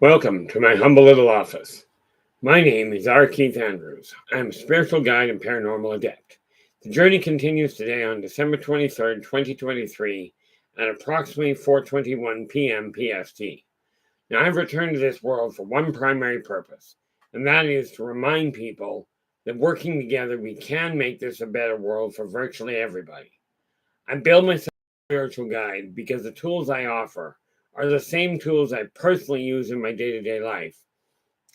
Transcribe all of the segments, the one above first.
Welcome to my humble little office. My name is R. Keith Andrews. I am a spiritual guide and paranormal adept. The journey continues today on December 23rd, 2023 at approximately 4:21 p.m. PST. Now, I've returned to this world for one primary purpose, and that is to remind people that working together we can make this a better world for virtually everybody. I build myself a spiritual guide because the tools I offer are the same tools I personally use in my day-to-day life.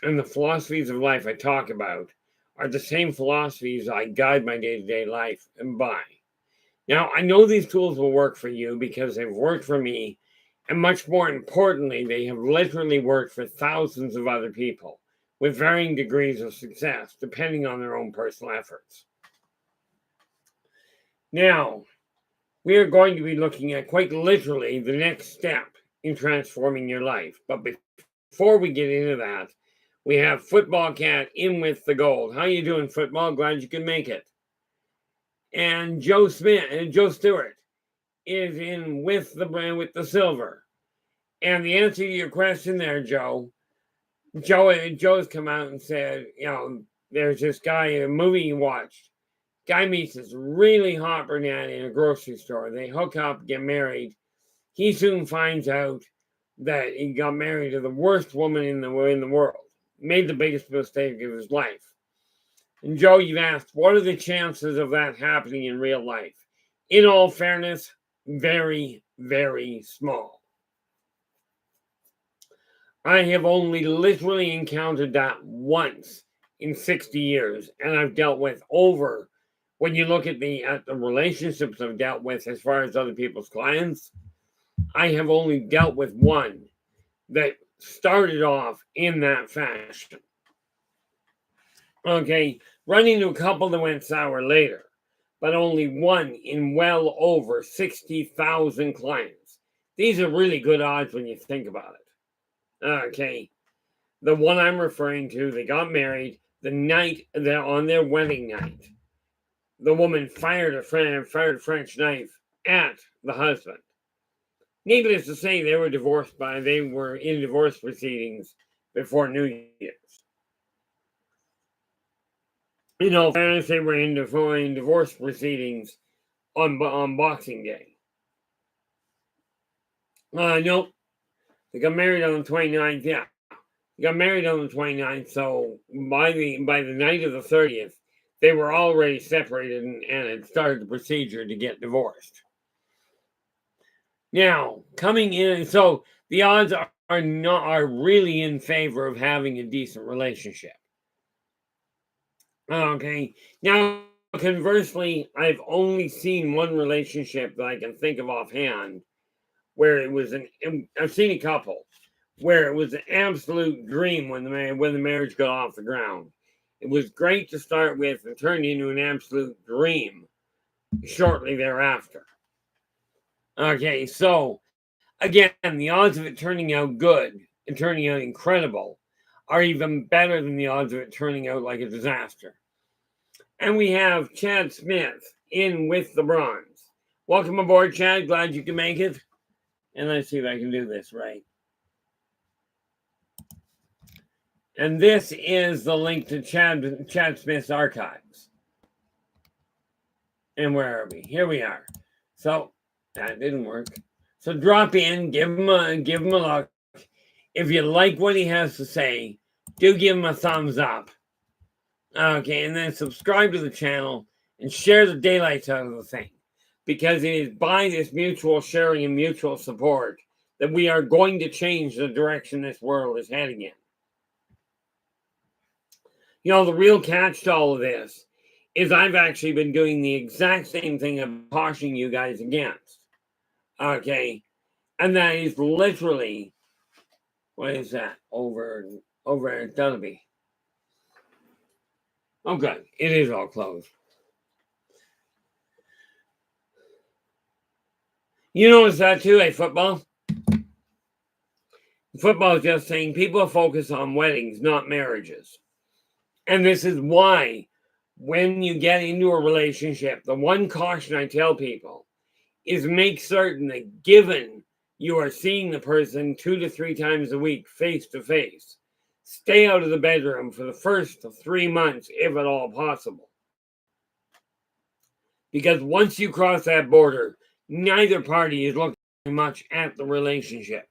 And the philosophies of life I talk about are the same philosophies I guide my day-to-day life and by. Now, I know these tools will work for you because they've worked for me, and much more importantly, they have literally worked for thousands of other people with varying degrees of success, depending on their own personal efforts. Now, we are going to be looking at quite literally the next step in transforming your life. But before we get into that, we have Football Cat in with the gold. How you doing, Football? Glad you could make it. And Joe Stewart is in with the silver. And the answer to your question there, Joe's come out and said, there's this guy in a movie he watched. Guy meets this really hot brunette in a grocery store. They hook up, get married. He soon finds out that he got married to the worst woman in the world. Made the biggest mistake of his life. And Joe, you've asked, what are the chances of that happening in real life? In all fairness, very, very small. I have only literally encountered that once in 60 years, and I've dealt with over, when you look at the relationships I've dealt with as far as other people's clients, I have only dealt with one that started off in that fashion. Okay, running into a couple that went sour later, but only one in well over 60,000 clients. These are really good odds when you think about it. Okay, the one I'm referring to, they got married on their wedding night. The woman fired a French knife at the husband. Needless to say, they were in divorce proceedings before New Year's. In all fairness, they were in divorce proceedings on Boxing Day. Nope. They got married on the 29th. Yeah, they got married on the 29th. So by the night of the 30th, they were already separated and had started the procedure to get divorced. Now, coming in, so the odds are really in favor of having a decent relationship. Okay. Now, conversely, I've only seen one relationship that I can think of offhand where it was I've seen a couple where it was an absolute dream when the marriage got off the ground. It was great to start with and turned into an absolute dream shortly thereafter. Okay, so again, the odds of it turning out good and turning out incredible are even better than the odds of it turning out like a disaster. And we have Chad Smith in with the bronze. Welcome aboard, Chad. Glad you can make it. And let's see if I can do this right. And this is the link to Chad Smith's archives. And where are we? Here we are. So that didn't work. So drop in, give him a look. If you like what he has to say, do give him a thumbs up. Okay, and then subscribe to the channel and share the daylights out of the thing. Because it is by this mutual sharing and mutual support that we are going to change the direction this world is heading in. The real catch to all of this is I've actually been doing the exact same thing I'm cautioning you guys against. Okay, and that is literally, what is that? Over at Yldrbac. Oh, good. It is all closed. You notice that too, Football? Football is just saying people focus on weddings, not marriages. And this is why when you get into a relationship, the one caution I tell people is make certain that given You are seeing the person 2 to 3 times a week, face to face. Stay out of the bedroom for the first 3 months, if at all possible. Because once you cross that border, neither party is looking much at the relationship.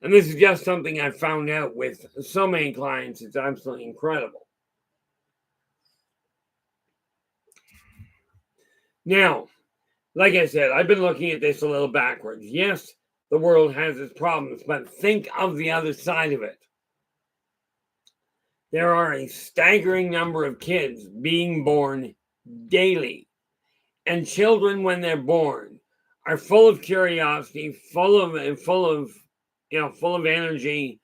And this is just something I've found out with so many clients. It's absolutely incredible. Now, like I said, I've been looking at this a little backwards. Yes, the world has its problems, but think of the other side of it. There are a staggering number of kids being born daily. And children, when they're born, are full of curiosity, full of energy,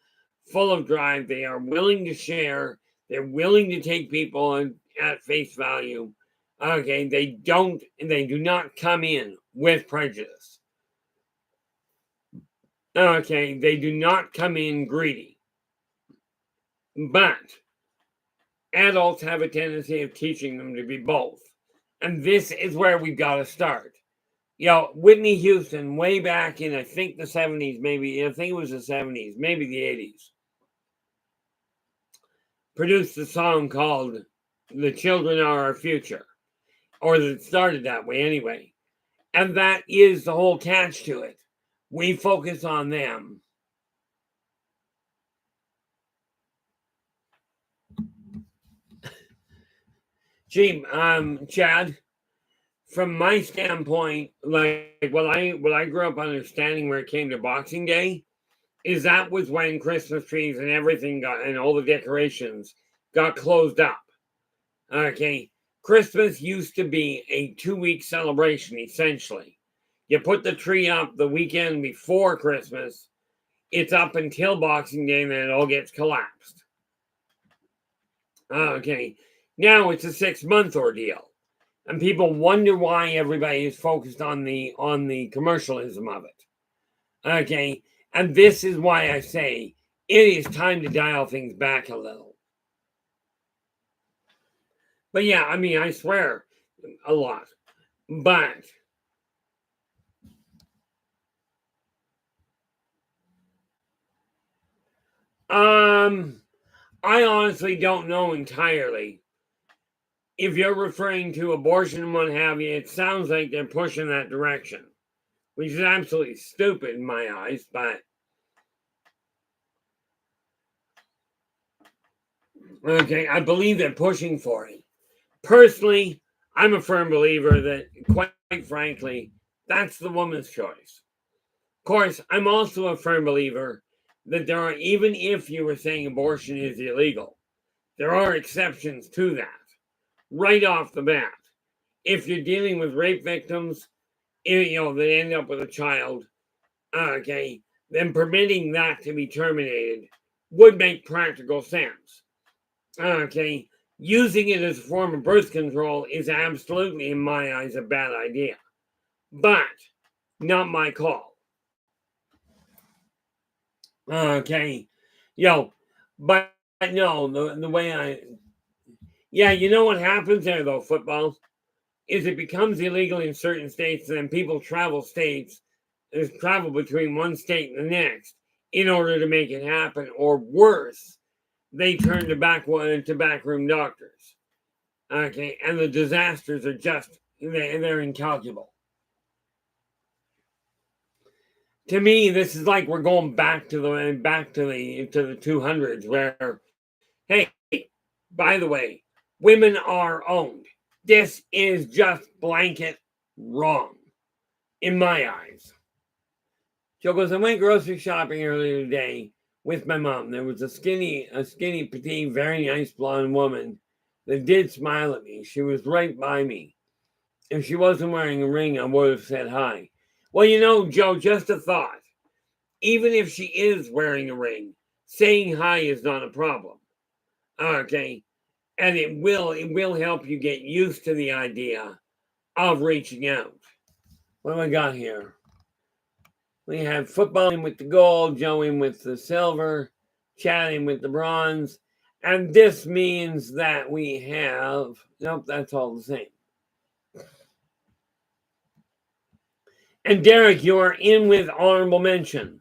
full of drive. They are willing to share. They're willing to take people at face value. Okay, they do not come in with prejudice. Okay, they do not come in greedy. But adults have a tendency of teaching them to be both. And this is where we've got to start. Whitney Houston, way back in, I think the 70s, maybe, I think it was the 70s, maybe the 80s, produced a song called The Children Are Our Future. Or it started that way anyway. And that is the whole catch to it. We focus on them. Gee, Chad, from my standpoint, like what I grew up understanding where it came to Boxing Day, is that was when Christmas trees and everything and all the decorations got closed up. Okay, Christmas used to be a 2-week celebration, essentially. You put the tree up the weekend before Christmas, it's up until Boxing Day, and then it all gets collapsed. Okay, now it's a 6-month ordeal. And people wonder why everybody is focused on the commercialism of it. Okay, and this is why I say it is time to dial things back a little. But yeah, I mean, I swear a lot. But I honestly don't know entirely. If you're referring to abortion and what have you, it sounds like they're pushing that direction, which is absolutely stupid in my eyes, but okay, I believe they're pushing for it. Personally, I'm a firm believer that, quite frankly, that's the woman's choice. Of course, I'm also a firm believer that there are, even if you were saying abortion is illegal, there are exceptions to that. Right off the bat, if you're dealing with rape victims, they end up with a child, okay, then permitting that to be terminated would make practical sense. Okay, using it as a form of birth control is absolutely, in my eyes, a bad idea. But not my call. Okay, but no, the way you know what happens there though, football, is it becomes illegal in certain states, and then people travel between one state and the next in order to make it happen, or worse, they turn to backroom doctors. Okay, and the disasters are they're incalculable. To me, this is like we're going back to the 200s, where, hey, by the way, women are owned. This is just blanket wrong, in my eyes. Joe goes, I went grocery shopping earlier today with my mom. There was a skinny, petite, very nice blonde woman that did smile at me. She was right by me. If she wasn't wearing a ring, I would have said hi. Well, Joe, just a thought. Even if she is wearing a ring, saying hi is not a problem. Okay. And it will help you get used to the idea of reaching out. What do I got here? We have football in with the gold, Joe in with the silver, Chad in with the bronze. And this means that we have, nope, that's all the same. And Derek, you are in with honorable mention.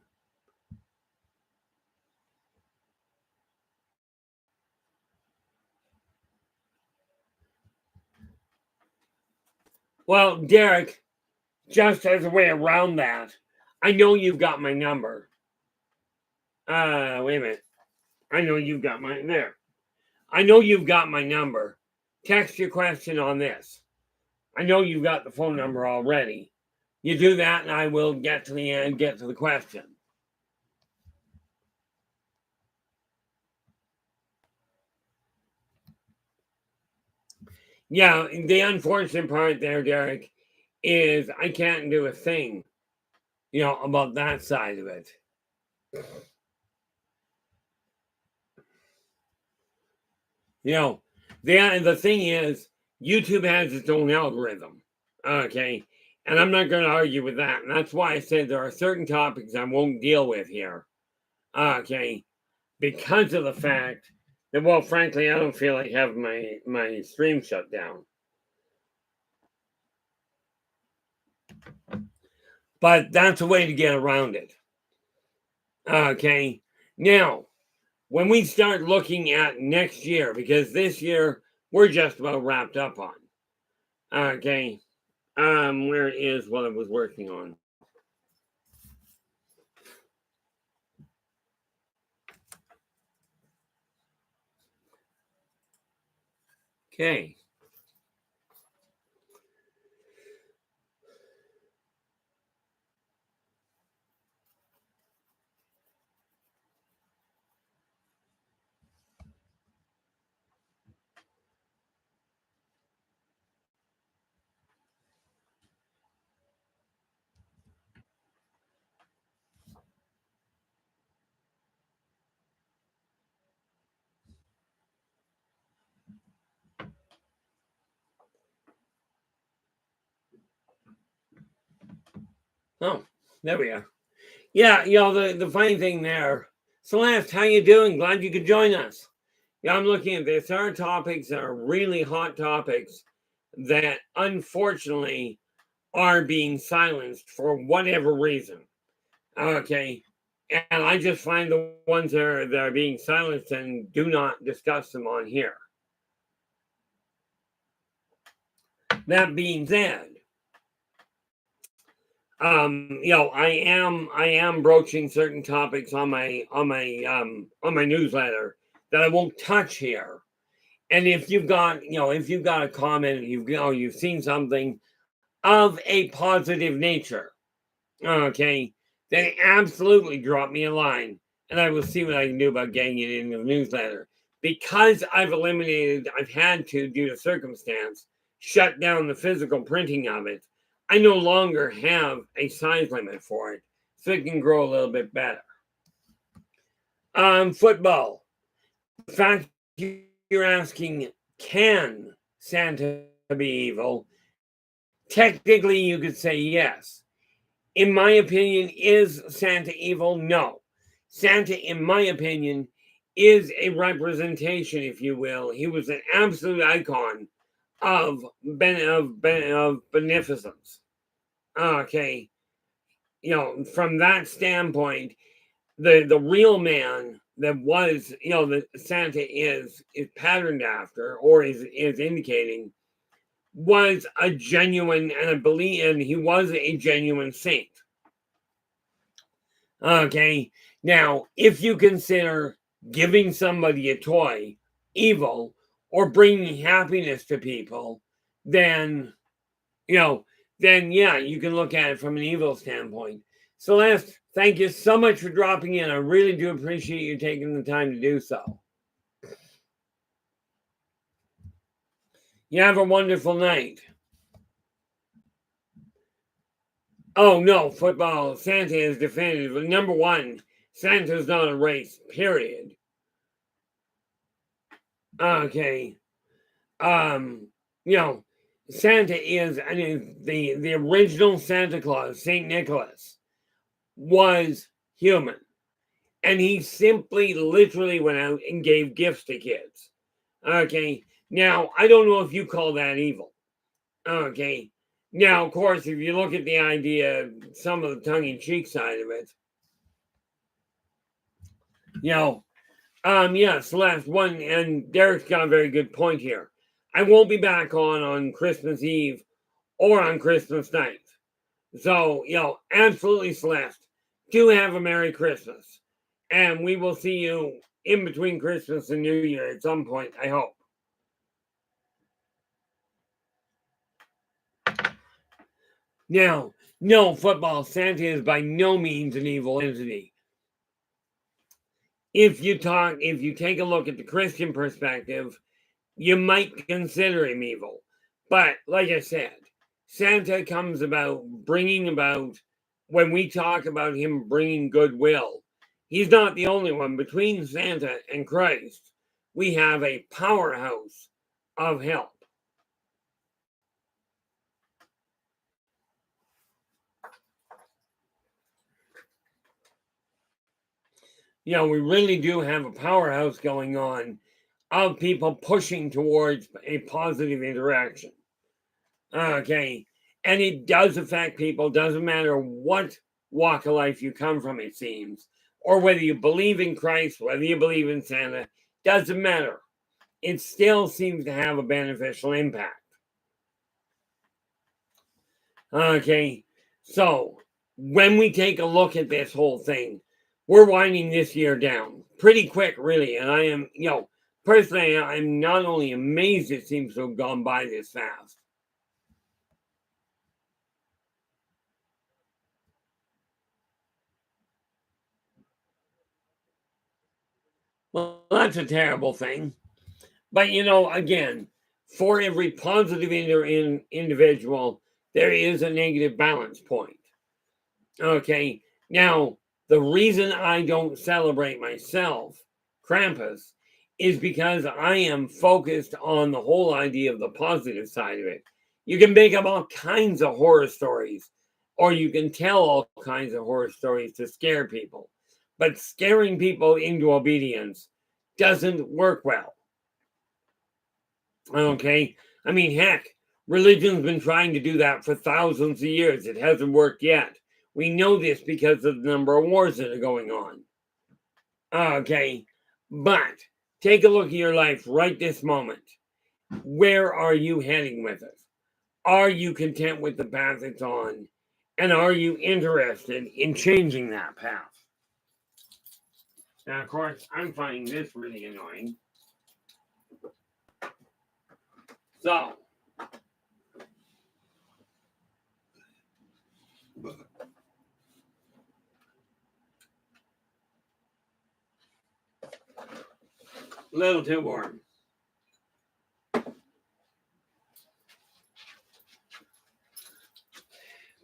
Well, Derek, just as a way around that, I know you've got my number. Wait a minute. I know you've got my there. I know you've got my number. Text your question on this. I know you've got the phone number already. You do that, and I will get to the end, get to the question. Yeah, the unfortunate part there, Derek, is I can't do a thing, about that side of it. The thing is, YouTube has its own algorithm. Okay. And I'm not going to argue with that. And that's why I said there are certain topics I won't deal with here. Okay. Because of the fact that, well, frankly, I don't feel like having my stream shut down. But that's a way to get around it. Okay. Now, when we start looking at next year, because this year we're just about wrapped up on. Okay. Where is what I was working on? Okay. Oh, there we are. Yeah, the funny thing there, Celeste, how you doing? Glad you could join us. Yeah, I'm looking at this. There are topics that are really hot topics that unfortunately are being silenced for whatever reason. Okay. And I just find the ones that are being silenced and do not discuss them on here. That being said, I am broaching certain topics on my newsletter that I won't touch here. And if you've got a comment, you've seen something of a positive nature, okay, then absolutely drop me a line, and I will see what I can do about getting it in the newsletter. Because I've had to, due to circumstance, shut down the physical printing of it. I no longer have a size limit for it, so it can grow a little bit better. Football. The fact you're asking, can Santa be evil? Technically, you could say yes. In my opinion, is Santa evil? No. Santa, in my opinion, is a representation, if you will. He was an absolute icon of beneficence. Okay. From that standpoint, the real man that was, that Santa is patterned after, or is indicating, was a genuine, and I believe, and he was a genuine saint. Okay. Now, if you consider giving somebody a toy evil or bringing happiness to people, then, yeah, you can look at it from an evil standpoint. Celeste, thank you so much for dropping in. I really do appreciate you taking the time to do so. You have a wonderful night. Oh, no, football. Santa is definitive. Number one, Santa's not a race, period. Okay. Santa is, the original Santa Claus, St. Nicholas, was human. And he simply literally went out and gave gifts to kids. Okay. Now, I don't know if you call that evil. Okay. Now, of course, if you look at the idea, some of the tongue-in-cheek side of it, yes, last one, and Derek's got a very good point here. I won't be back on Christmas Eve or on Christmas night. So, absolutely, Celeste, do have a Merry Christmas. And we will see you in between Christmas and New Year at some point, I hope. Now, no, football, Santa is by no means an evil entity. If you take a look at the Christian perspective, you might consider him evil. But like I said, Santa comes about bringing about, when we talk about him bringing goodwill, he's not the only one. Between Santa and Christ, we have a powerhouse of help. We really do have a powerhouse going on of people pushing towards a positive interaction. Okay. And it does affect people. Doesn't matter what walk of life you come from, it seems, or whether you believe in Christ, whether you believe in Santa, doesn't matter. It still seems to have a beneficial impact. Okay. So when we take a look at this whole thing, we're winding this year down pretty quick, really. And I am, personally, I'm not only amazed it seems to have gone by this fast. Well, that's a terrible thing. But, again, for every positive individual, there is a negative balance point. Okay. Now, the reason I don't celebrate myself, Krampus, is because I am focused on the whole idea of the positive side of it. You can make up all kinds of horror stories, or you can tell all kinds of horror stories to scare people. But scaring people into obedience doesn't work well. Okay? I mean, heck, religion's been trying to do that for thousands of years. It hasn't worked yet. We know this because of the number of wars that are going on. Okay? But take a look at your life right this moment. Where are you heading with it? Are you content with the path it's on? And are you interested in changing that path? Now, of course, I'm finding this really annoying. So, a little too warm.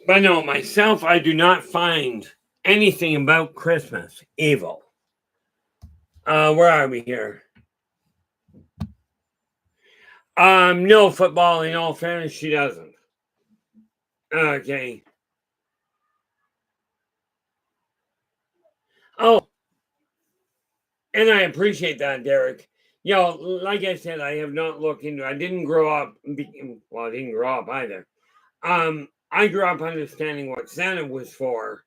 But no, myself, I do not find anything about Christmas evil. Where are we here? No, football, in all fairness, she doesn't. Okay. Oh, and I appreciate that, Derek. Like I said, I have not looked into. I didn't grow up. Well, I didn't grow up either. I grew up understanding what Santa was for.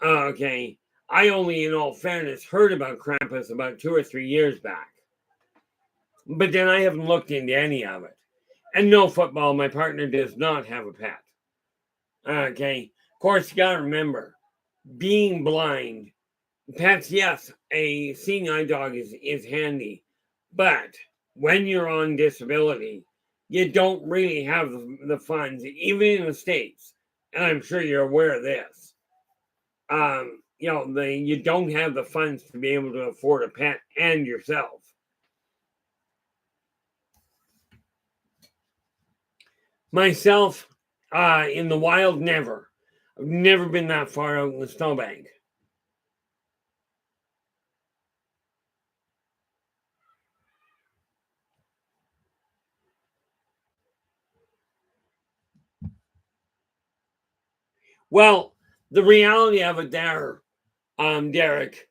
Okay. I only, in all fairness, heard about Krampus about 2 or 3 years back. But then I haven't looked into any of it. And no, football, my partner does not have a pet. Okay. Of course, you gotta remember, being blind, pets, yes, a seeing eye dog is handy. But when you're on disability, you don't really have the funds, even in the States. And I'm sure you're aware of this. You don't have the funds to be able to afford a pet and yourself. Myself, in the wild, never. I've never been that far out in the snowbank. Well, the reality of it there, Derek,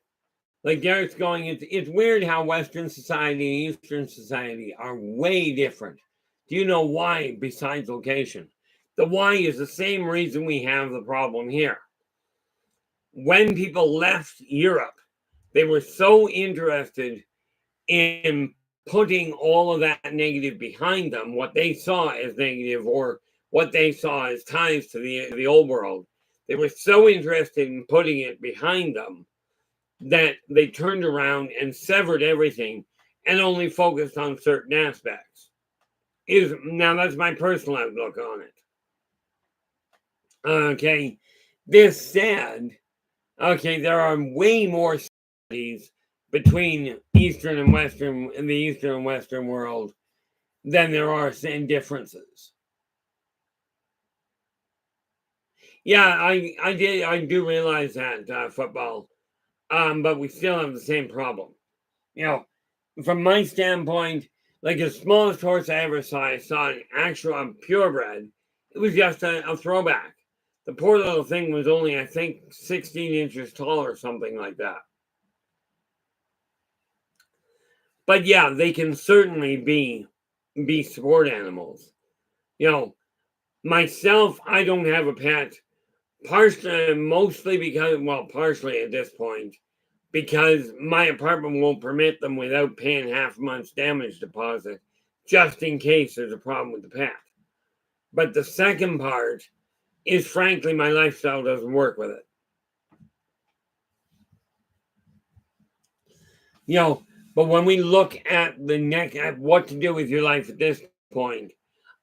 like Derek's going, it's weird how Western society and Eastern society are way different. Do you know why, besides location? The why is the same reason we have the problem here. When people left Europe, they were so interested in putting all of that negative behind them, what they saw as negative or what they saw as ties to the old world. They were so interested in putting it behind them that they turned around and severed everything and only focused on certain aspects. Now that's my personal outlook on it. Okay, this said, okay, there are way more studies between Eastern and Western in the Eastern and Western world than there are differences. Yeah, I do realize that football, but we still have the same problem. You know, from my standpoint, like the smallest horse I ever saw, I saw an actual purebred. It was just a throwback. The poor little thing was only, I think, 16 inches tall or something like that. But yeah, they can certainly be sport animals. You know, myself, I don't have a pet, mostly because, well, partially at this point, because my apartment won't permit them without paying half a month's damage deposit, just in case there's a problem with the pet. But the second part is, frankly, my lifestyle doesn't work with it. You know, but when we look at at what to do with your life at this point,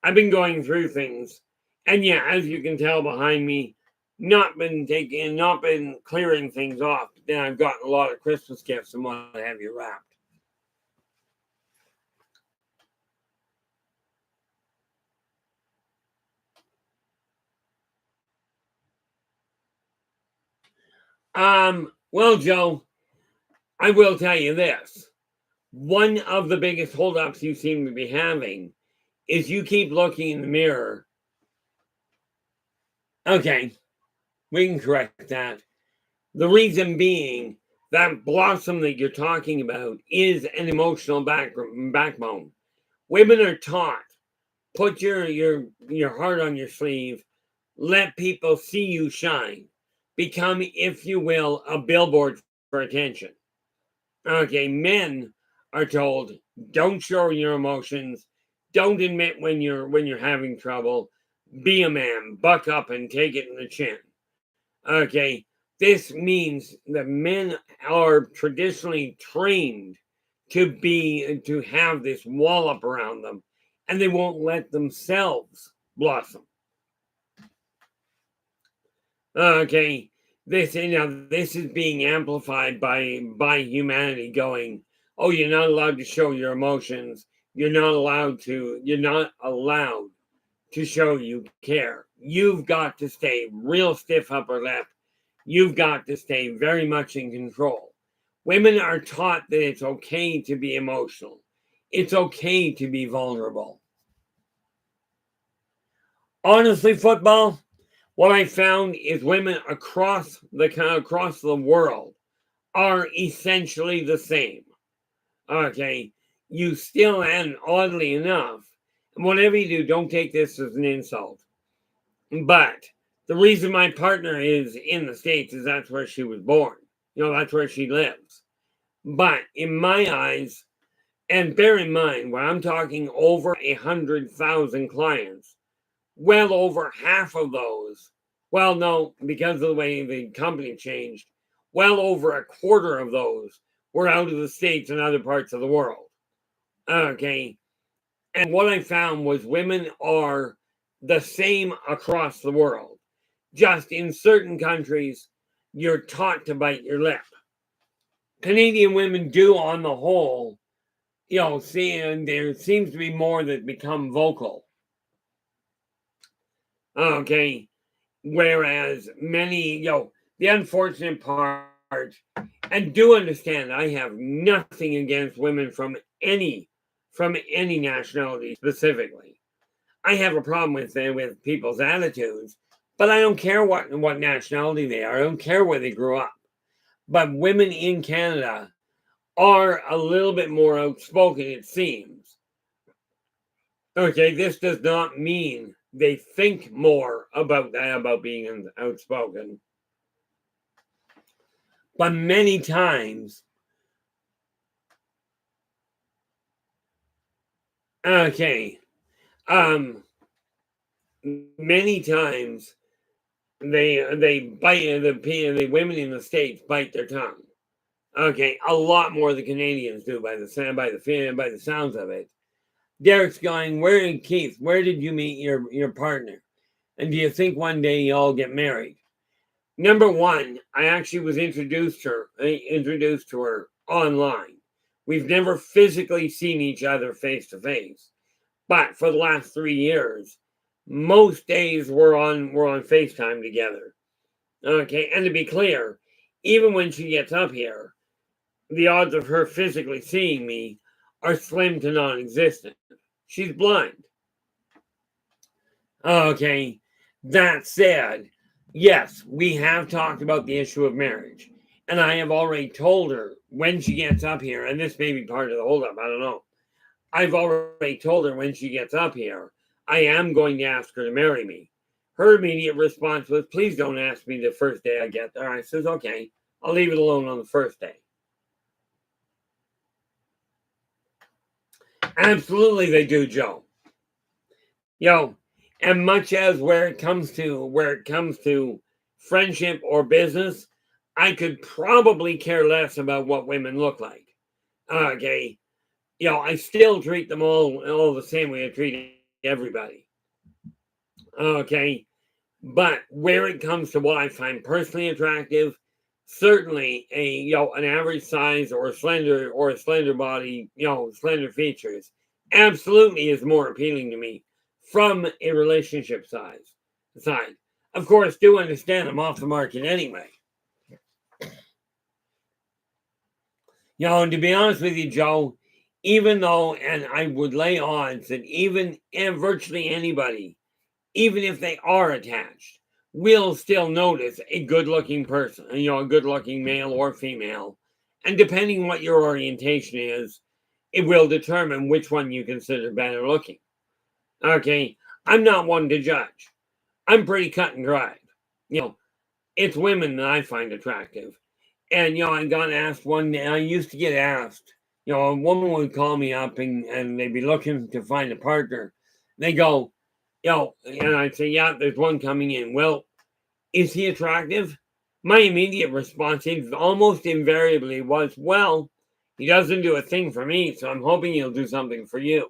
I've been going through things, and yeah, as you can tell behind me, not been clearing things off. Then I've gotten a lot of Christmas gifts and what have you wrapped. Well, Joe, I will tell you this. One of the biggest holdups you seem to be having is you keep looking in the mirror. Okay, we can correct that. The reason being that blossom that you're talking about is an emotional backbone. Women are taught, put your heart on your sleeve, let people see you shine. Become, if you will, a billboard for attention. Okay, men are told, don't show your emotions, don't admit when you're having trouble, be a man, buck up and take it in the chin. Okay, this means that men are traditionally trained to have this wall up around them, and they won't let themselves blossom. Okay, this is being amplified by humanity going, oh, you're not allowed to show your emotions. You're not allowed to show you care. You've got to stay real stiff upper lip. You've got to stay very much in control. Women are taught that it's okay to be emotional. It's okay to be vulnerable. Honestly, football, what I found is women across the world are essentially the same. Okay, you still, and oddly enough, whatever you do, don't take this as an insult. But the reason my partner is in the States is that's where she was born. That's where she lives. But in my eyes, and bear in mind, when I'm talking over 100,000 clients, well over half of those, well, no, because of the way the company changed, well over a quarter of those were out of the States and other parts of the world. Okay. And what I found was women are the same across the world. Just in certain countries, you're taught to bite your lip. Canadian women do, on the whole, see, and there seems to be more that become vocal. Okay. Whereas many, the unfortunate part, and do understand, I have nothing against women from any nationality specifically. I have a problem with people's attitudes, but I don't care what nationality they are. I don't care where they grew up. But women in Canada are a little bit more outspoken, it seems. Okay, this does not mean they think more about that, about being outspoken. But many times, okay, many times they bite the women in the States bite their tongue. Okay, a lot more than Canadians do by the sounds of it. Derek's going, Keith, where did you meet your partner? And do you think one day y'all get married? Number one, I actually was introduced to her online. We've never physically seen each other face to face. But for the last 3 years, most days we're on FaceTime together. Okay, and to be clear, even when she gets up here, the odds of her physically seeing me are slim to non-existent. She's blind. Okay, that said, yes, we have talked about the issue of marriage. And I have already told her when she gets up here, and this may be part of the holdup, I don't know. I've already told her when she gets up here, I am going to ask her to marry me. Her immediate response was, please don't ask me the first day I get there. I says, okay, I'll leave it alone on the first day. Absolutely they do, Joe. And much as where it comes to friendship or business, I could probably care less about what women look like. Okay. I still treat them all the same way I treat everybody. Okay. But where it comes to what I find personally attractive, certainly an average size or a slender body, slender features, absolutely is more appealing to me from a relationship side. Of course, do understand I'm off the market anyway. And to be honest with you, Joe, even though, and I would lay odds that even virtually anybody, even if they are attached, will still notice a good-looking person, a good-looking male or female. And depending what your orientation is, it will determine which one you consider better looking. Okay, I'm not one to judge. I'm pretty cut and dried. It's women that I find attractive. And, I got asked one day, I used to get asked, a woman would call me up and they'd be looking to find a partner. They go, and I'd say, yeah, there's one coming in. Well, is he attractive? My immediate response almost invariably was, well, he doesn't do a thing for me, so I'm hoping he'll do something for you.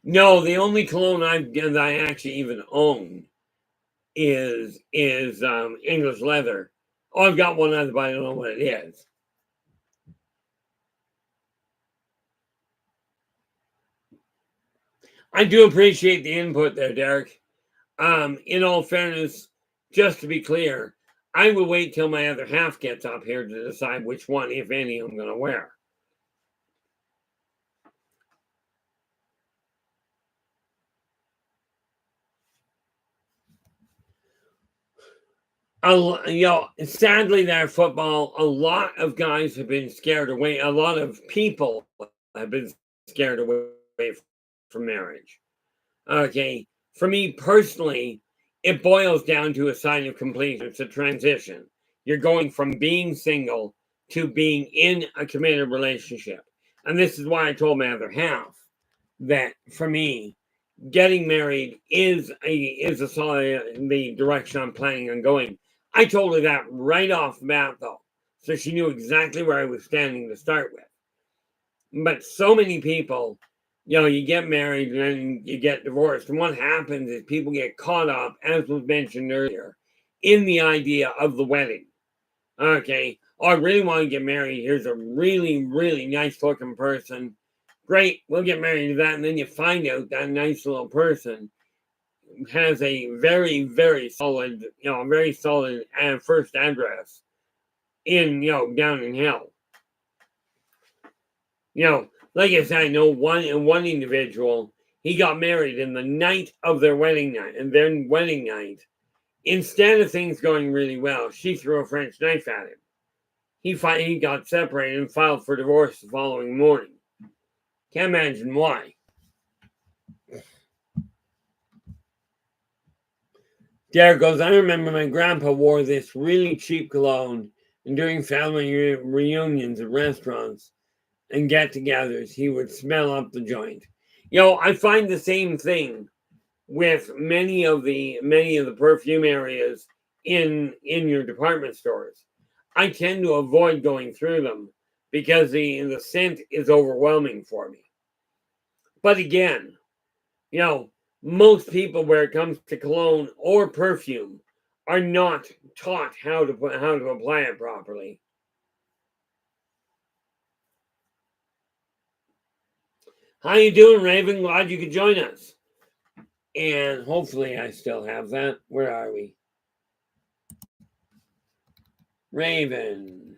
No, the only cologne I actually even own is English leather. Oh, I've got one other, but I don't know what it is. I do appreciate the input there, Derek. In all fairness, just to be clear, I will wait till my other half gets up here to decide which one, if any, I'm going to wear. Sadly, there football, a lot of guys have been scared away. A lot of people have been scared away from marriage. Okay, for me personally, it boils down to a sign of completion. It's a transition. You're going from being single to being in a committed relationship. And this is why I told my other half that for me, getting married is a solid the direction I'm planning on going. I told her that right off the bat though. So she knew exactly where I was standing to start with. But so many people, you get married and then you get divorced. And what happens is people get caught up, as was mentioned earlier, in the idea of the wedding. Okay, I really want to get married. Here's a really, really nice looking person. Great, we'll get married to that. And then you find out that nice little person has a very, very solid, first address in, down in hell. Like I said, I know one individual, he got married in the night of their wedding night, and their wedding night Instead of things going really well, she threw a French knife at him. He got separated and filed for divorce the following morning. Can't imagine why. Derek goes, I remember my grandpa wore this really cheap cologne, and during family reunions at restaurants and get-togethers, he would smell up the joint. I find the same thing with many of the perfume areas in your department stores. I tend to avoid going through them because the scent is overwhelming for me. But again, most people, where it comes to cologne or perfume, are not taught how to apply it properly. How you doing, Raven? Glad you could join us. And hopefully I still have that. Where are we? Raven.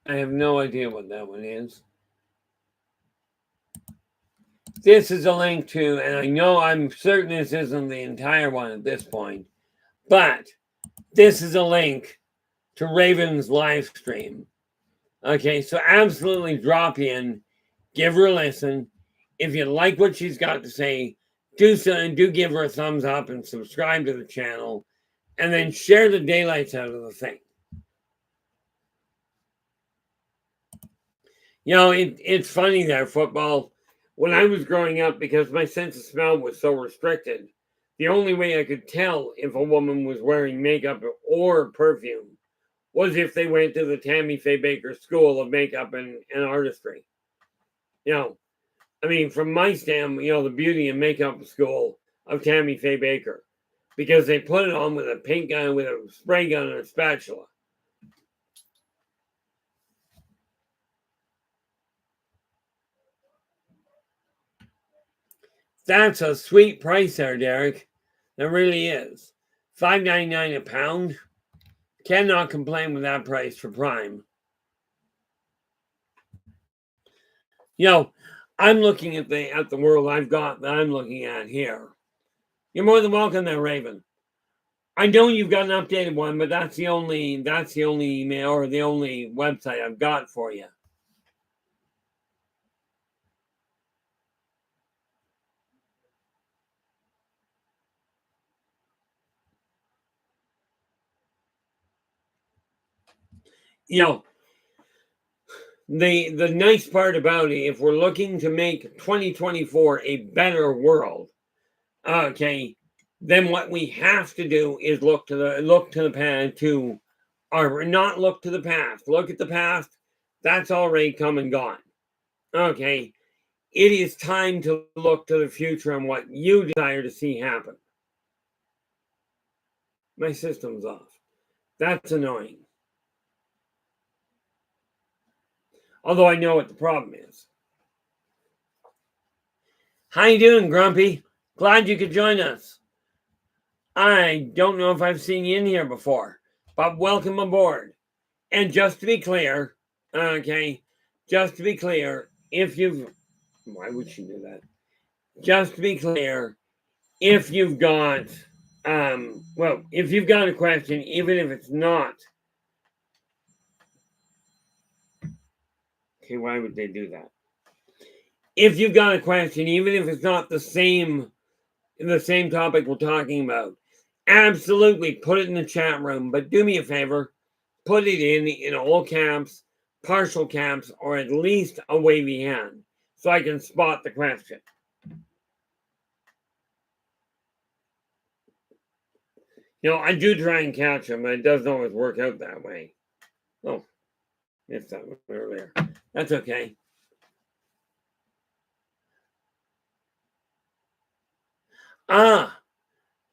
I have no idea what that one is. This is a link to, and I know I'm certain this isn't the entire one at this point, but this is a link to Raven's live stream. Okay, so absolutely drop in, give her a listen. If you like what she's got to say, do give her a thumbs up and subscribe to the channel, and then share the daylights out of the thing. It's funny there, football. When I was growing up, because my sense of smell was so restricted, the only way I could tell if a woman was wearing makeup or perfume was if they went to the Tammy Faye Baker School of Makeup and Artistry. From my standpoint, the beauty and makeup school of Tammy Faye Baker, because they put it on with a paint gun, with a spray gun, and a spatula. That's a sweet price there, Derek. That really is. $5.99 a pound. Cannot complain with that price for Prime. I'm looking at the world I've got that I'm looking at here. You're more than welcome there, Raven. I know you've got an updated one, but that's the only email or the only website I've got for you. The nice part about it, if we're looking to make 2024 a better world, okay, then what we have to do is look to the past, not look to the past. Look at the past. That's already come and gone. Okay. It is time to look to the future and what you desire to see happen. My system's off. That's annoying. Although I know what the problem is. How you doing, Grumpy? Glad you could join us. I don't know if I've seen you in here before, but welcome aboard. And just to be clear, if you've... Why would she do that? Just to be clear, if you've got... if you've got a question, even if it's not... Okay, why would they do that? If you've got a question, even if it's not the same topic we're talking about, absolutely put it in the chat room. But do me a favor, put it in all caps, partial caps, or at least a wavy hand, so I can spot the question. I do try and catch them, but it doesn't always work out that way. Oh, missed that one earlier. That's okay.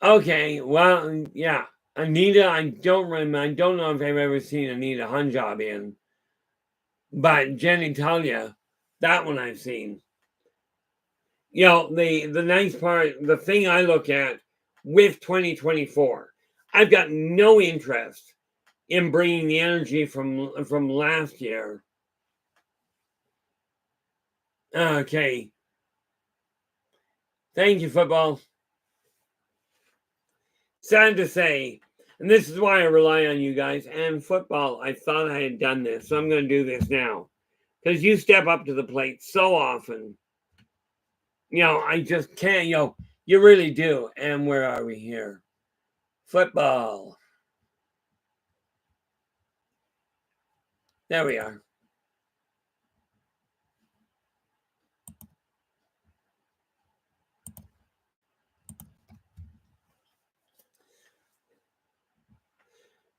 Okay. Well, yeah. Anita, I don't know if I've ever seen Anita Hunjob in, but Jenny Talia, that one I've seen. The nice part, the thing I look at with 2024, I've got no interest in bringing the energy from last year. Okay. Thank you, football. Sad to say, and this is why I rely on you guys and football. I thought I had done this, so I'm going to do this now. Because you step up to the plate so often. I just can't, you really do. And where are we here? Football. There we are.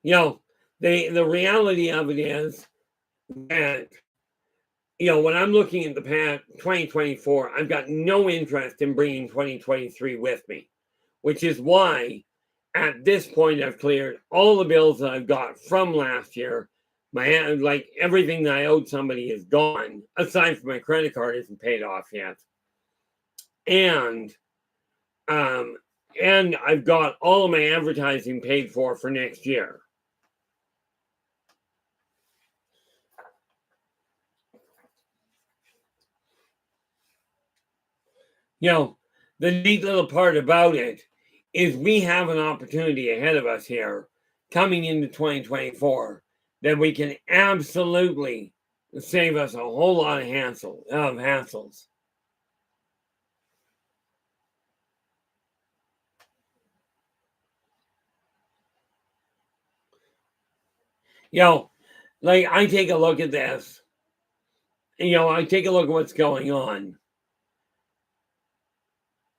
The reality of it is that, when I'm looking at the past 2024, I've got no interest in bringing 2023 with me, which is why at this point I've cleared all the bills that I've got from last year. Everything that I owed somebody is gone, aside from my credit card isn't paid off yet. And I've got all of my advertising paid for next year. The neat little part about it is we have an opportunity ahead of us here coming into 2024 that we can absolutely save us a whole lot of hassles. I take a look at this. I take a look at what's going on.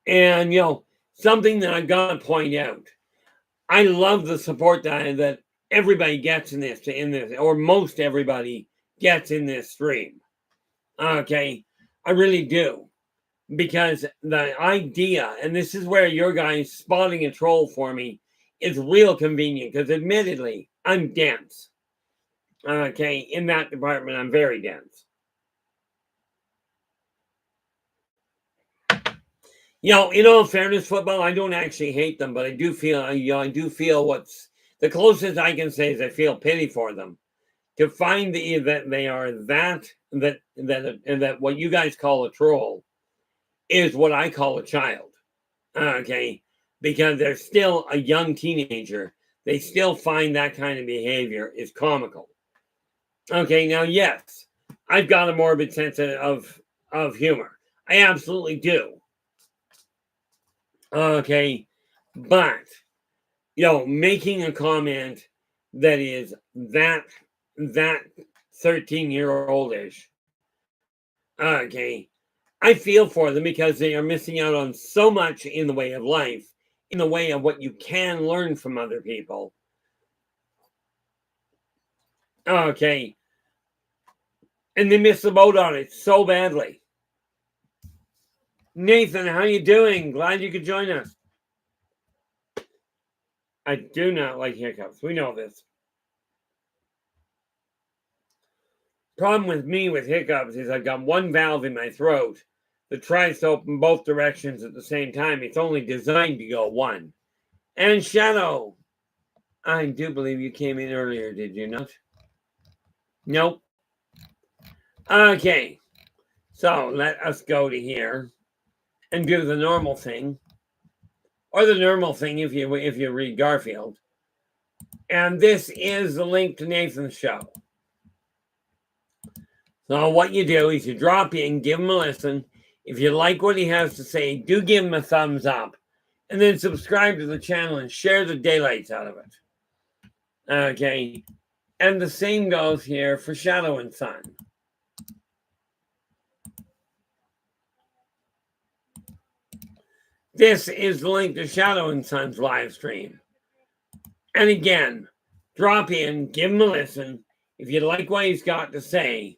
And, something that I've got to point out. I love the support that everybody gets in this, or most everybody gets in this stream. Okay, I really do. Because the idea, and this is where your guys spotting a troll for me is real convenient, because admittedly, I'm dense. Okay, in that department, I'm very dense. In all fairness, football, I don't actually hate them, but I do feel what's the closest I can say is I feel pity for them. To find that they are that what you guys call a troll is what I call a child. Okay, because they're still a young teenager. They still find that kind of behavior is comical. Okay, now yes, I've got a morbid sense of humor. I absolutely do. Okay, but making a comment that is that 13-year-oldish. Okay, I feel for them because they are missing out on so much in the way of life, in the way of what you can learn from other people. Okay, and they miss the boat on it so badly. Nathan, how you doing? Glad you could join us. I do not like hiccups. We know this. Problem with me with hiccups is I've got one valve in my throat that tries to open both directions at the same time. It's only designed to go one. And Shadow, I do believe you came in earlier, did you not? Nope. Okay. So let us go to here and do the normal thing. Or the normal thing if you read Garfield. And this is the link to Nathan's show. So what you do is you drop in, give him a listen. If you like what he has to say, do give him a thumbs up. And then subscribe to the channel and share the daylights out of it. Okay. And the same goes here for Shadow and Sun. This is the link to Shadow and Sun's live stream. And again, drop in, give him a listen. If you like what he's got to say,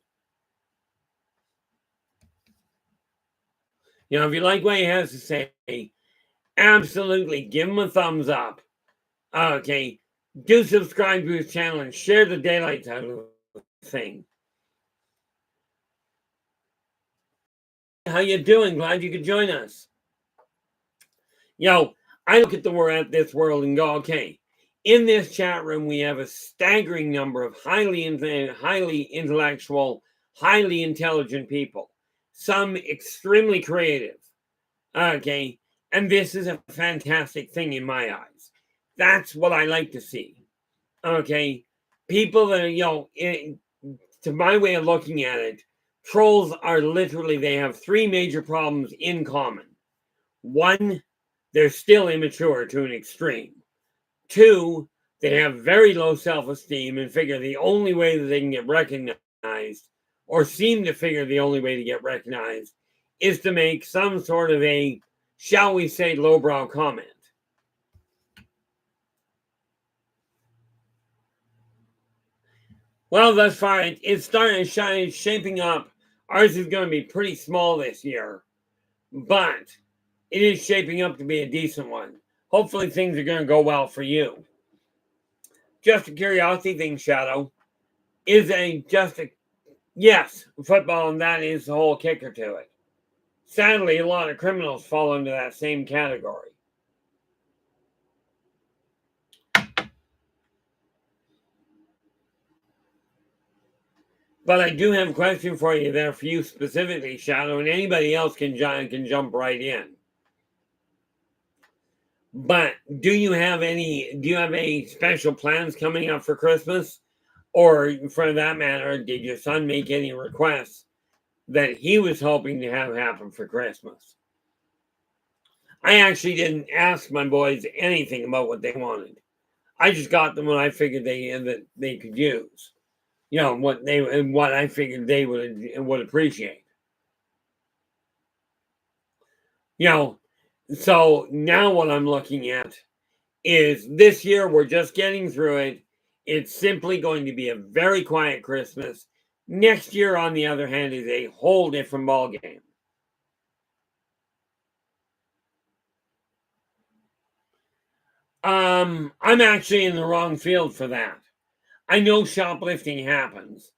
if you like what he has to say, absolutely give him a thumbs up. Okay, do subscribe to his channel and share the daylights out of the thing. How you doing? Glad you could join us. I look at this world and go, okay, in this chat room, we have a staggering number of highly intellectual, highly intelligent people. Some extremely creative. Okay. And this is a fantastic thing in my eyes. That's what I like to see. Okay. People that, to my way of looking at it, trolls are literally, they have three major problems in common. One, they're still immature to an extreme. Two, they have very low self-esteem and figure the only way that they can get recognized, or seem to figure the only way to get recognized, is to make some sort of a, shall we say, lowbrow comment. Well, thus far, it's starting shaping up. Ours is going to be pretty small this year, but it is shaping up to be a decent one. Hopefully, things are going to go well for you. Just a curiosity thing, Shadow. Yes, football, and that is the whole kicker to it. Sadly, a lot of criminals fall into that same category. But I do have a question for you there for you specifically, Shadow, and anybody else can jump right in. But do you have any special plans coming up for Christmas? Or for that matter, did your son make any requests that he was hoping to have happen for Christmas? I actually didn't ask my boys anything about what they wanted. I just got them what I figured that they could use. What I figured they would appreciate. So now what I'm looking at is this year we're just getting through it. It's simply going to be a very quiet Christmas. Next year, on the other hand, is a whole different ballgame. I'm actually in the wrong field for that. I know shoplifting happens.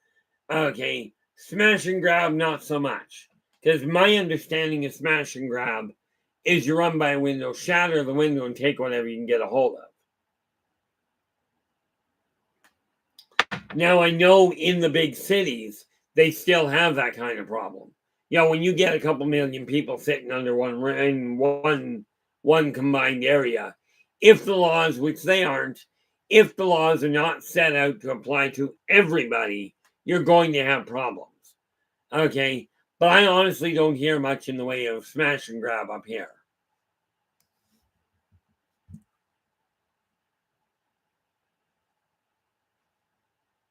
Okay, smash and grab, not so much. Because my understanding of smash and grab is you run by a window, shatter the window, and take whatever you can get a hold of. Now, I know in the big cities, they still have that kind of problem. When you get a couple million people sitting under one combined area, if the laws, which they aren't, if the laws are not set out to apply to everybody, you're going to have problems. Okay, but I honestly don't hear much in the way of smash and grab up here.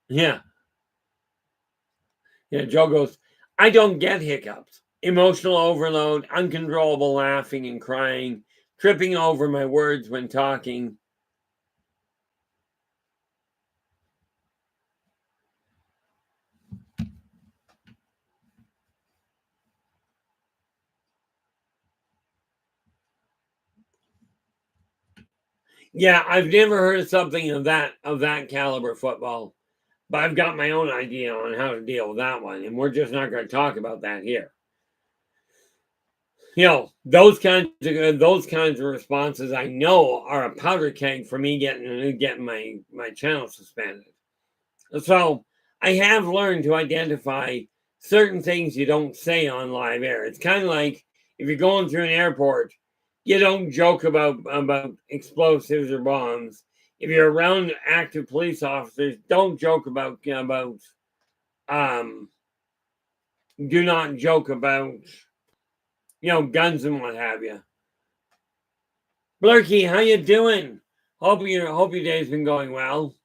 Yeah. Joe goes, I don't get hiccups. Emotional overload, uncontrollable laughing and crying, tripping over my words when talking. Yeah, I've never heard of something of that caliber football, but I've got my own idea on how to deal with that one, and we're just not going to talk about that here. Those kinds of responses I know are a powder keg for me getting my channel suspended. So I have learned to identify certain things you don't say on live air. It's kind of like if you're going through an airport, you don't joke about explosives or bombs. If you're around active police officers, don't joke about do not joke about guns and what have you. Blurky, how you doing? Hope your day's been going well.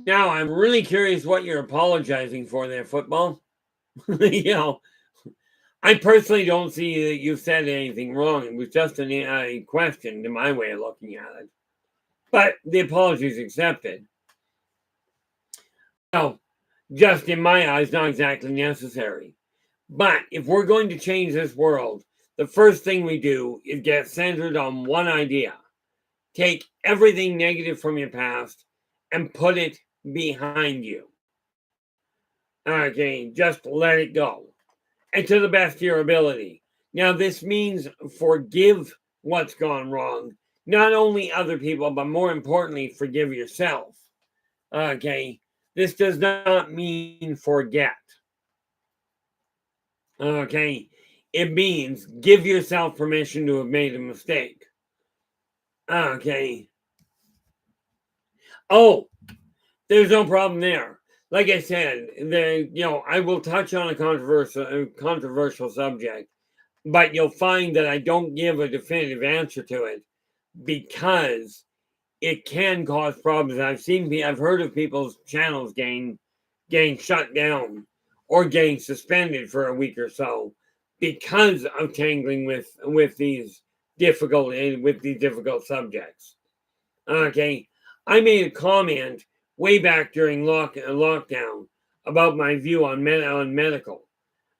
Now I'm really curious what you're apologizing for there, football. I personally don't see that you said anything wrong. It was just a question to my way of looking at it. But the apology is accepted. So, just in my eyes, not exactly necessary. But if we're going to change this world, the first thing we do is get centered on one idea. Take everything negative from your past and put it behind you. Okay, just let it go. And to the best of your ability. Now, this means forgive what's gone wrong, not only other people, but more importantly, forgive yourself. Okay, this does not mean forget. Okay, it means give yourself permission to have made a mistake. Okay. Oh, there's no problem there. Like I said, I will touch on a controversial subject, but you'll find that I don't give a definitive answer to it because it can cause problems. I've heard of people's channels getting shut down or getting suspended for a week or so because of tangling with these difficult subjects. Okay, I made a comment way back during lockdown about my view on medical.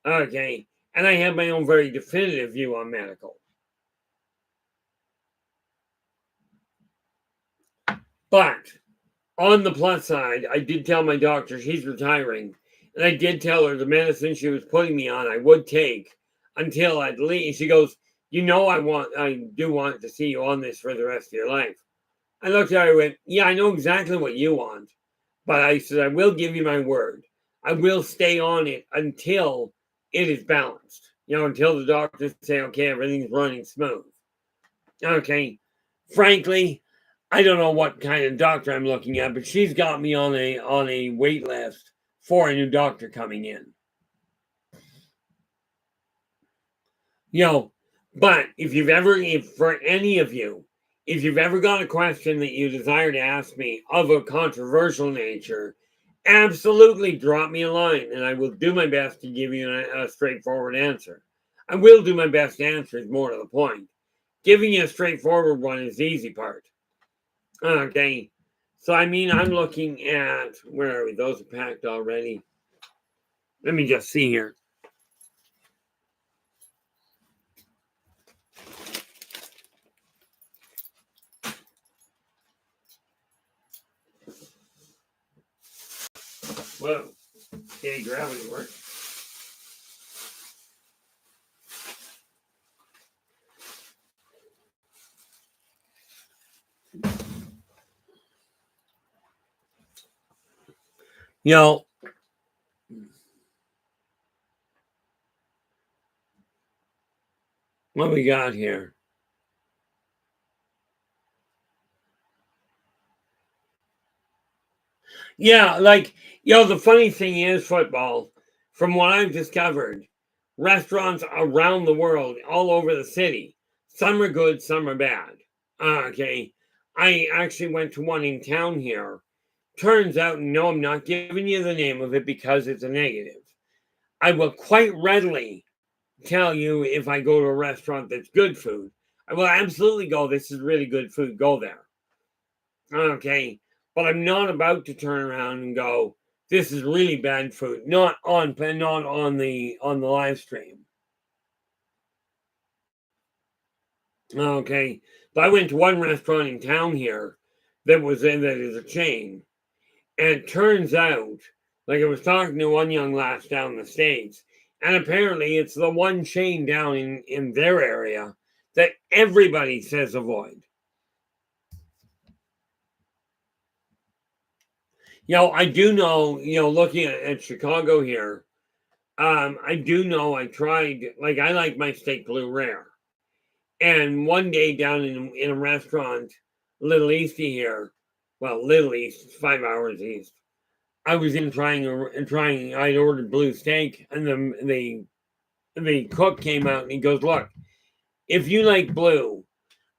Okay, and I have my own very definitive view on medical. But on the plus side, I did tell my doctor she's retiring, and I did tell her the medicine she was putting me on I would take until I'd leave. She goes, I do want to see you on this for the rest of your life. I looked at her and went, yeah, I know exactly what you want. But I said, I will give you my word. I will stay on it until it is balanced. Until the doctors say, okay, everything's running smooth. Okay. Frankly, I don't know what kind of doctor I'm looking at, but she's got me on a wait list for a new doctor coming in. But if for any of you, if you've ever got a question that you desire to ask me of a controversial nature, absolutely drop me a line and I will do my best to give you a straightforward answer. I will do my best to answer is more to the point. Giving you a straightforward one is the easy part. Okay. So, I'm looking at, where are we? Those are packed already. Let me just see here. Whoa. Okay, gravity work. What we got here? Yeah, the funny thing is, football, from what I've discovered, restaurants around the world, all over the city, some are good, some are bad. Okay. I actually went to one in town here. Turns out, no, I'm not giving you the name of it because it's a negative. I will quite readily tell you if I go to a restaurant that's good food. I will absolutely go, this is really good food, go there. Okay. But I'm not about to turn around and go, this is really bad food. Not on the live stream. Okay. But I went to one restaurant in town here that is a chain. And it turns out, like I was talking to one young lass down in the States, and apparently it's the one chain down in their area that everybody says avoid. I do know, looking at Chicago here, I do know I tried, I like my steak blue rare. And one day down in a restaurant, Little Easty here, well, Little East, 5 hours east, I was trying, I'd ordered blue steak, and the cook came out and he goes, look, if you like blue,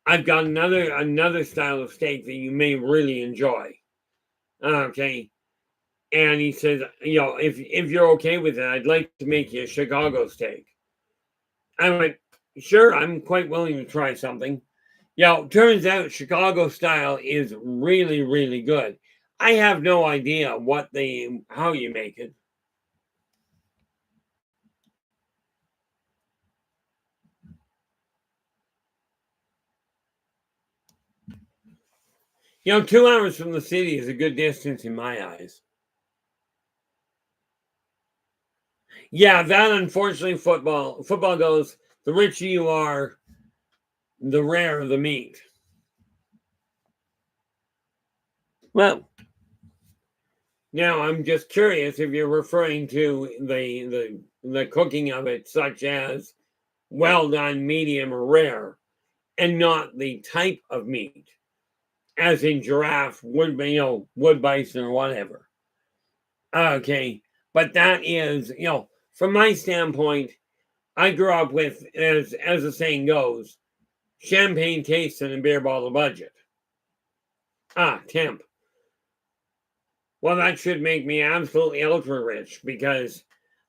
I've got another style of steak that you may really enjoy. Okay. And he says, if you're okay with it, I'd like to make you a Chicago steak. I went, sure, I'm quite willing to try something. Turns out Chicago style is really, really good. I have no idea how you make it. You know, 2 hours from the city is a good distance in my eyes. Yeah, that unfortunately football goes, the richer you are, the rarer the meat. Well, now I'm just curious if you're referring to the cooking of it, such as well done, medium, or rare, and not the type of meat, as in giraffe, wood bison, or whatever. Okay, but that is, from my standpoint, I grew up with, as the saying goes, champagne taste and a beer bottle budget. Temp. Well, that should make me absolutely ultra rich because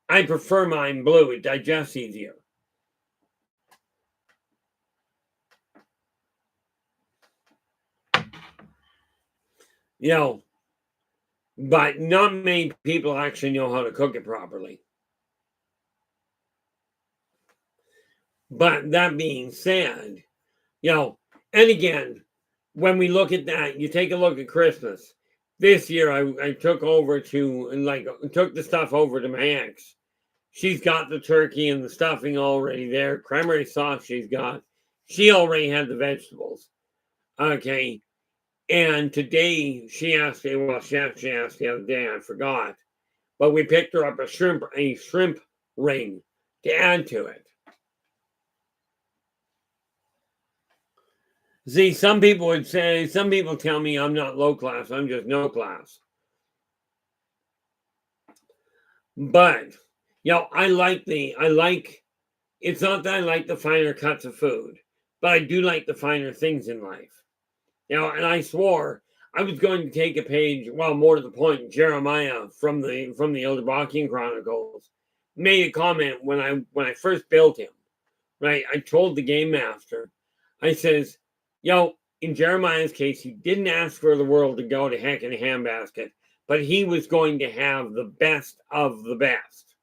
I prefer mine blue. It digests easier. But not many people actually know how to cook it properly. But that being said, and again, when we look at that, you take a look at Christmas. This year, I took took the stuff over to my ex. She's got the turkey and the stuffing already there. Cranberry sauce she's got. She already had the vegetables. Okay. And today she asked me, she actually asked the other day, I forgot. But we picked her up a shrimp ring to add to it. See, some people tell me I'm not low class, I'm just no class. But, it's not that I like the finer cuts of food, but I do like the finer things in life. And I swore I was going to take a page, well, more to the point, Jeremiah from the Yldrbacian Chronicles made a comment when I first built him, right? I told the game master, I says, in Jeremiah's case, he didn't ask for the world to go to heck in a handbasket, but he was going to have the best of the best.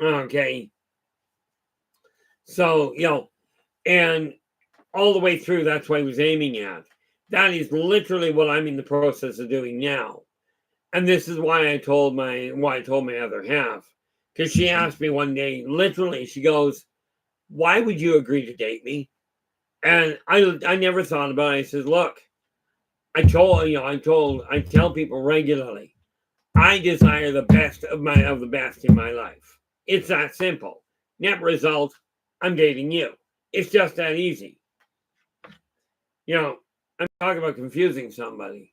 Okay. So, and all the way through, that's what he was aiming at. That is literally what I'm in the process of doing now. And this is why I told my other half. Because she asked me one day, literally, she goes, "Why would you agree to date me?" And I never thought about it. I said, "Look, I tell people regularly, I desire the best of the best in my life. It's that simple. Net result, I'm dating you. It's just that easy. I'm talking about confusing somebody.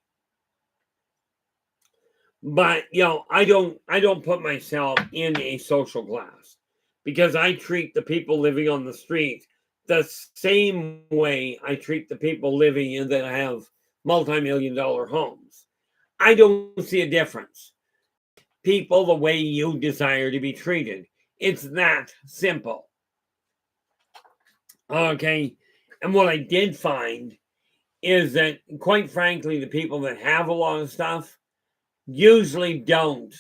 But I don't put myself in a social class because I treat the people living on the street the same way I treat the people living in that have multi-million-dollar homes. I don't see a difference. People the way you desire to be treated. It's that simple. Okay. And what I did find is that, quite frankly, the people that have a lot of stuff usually don't.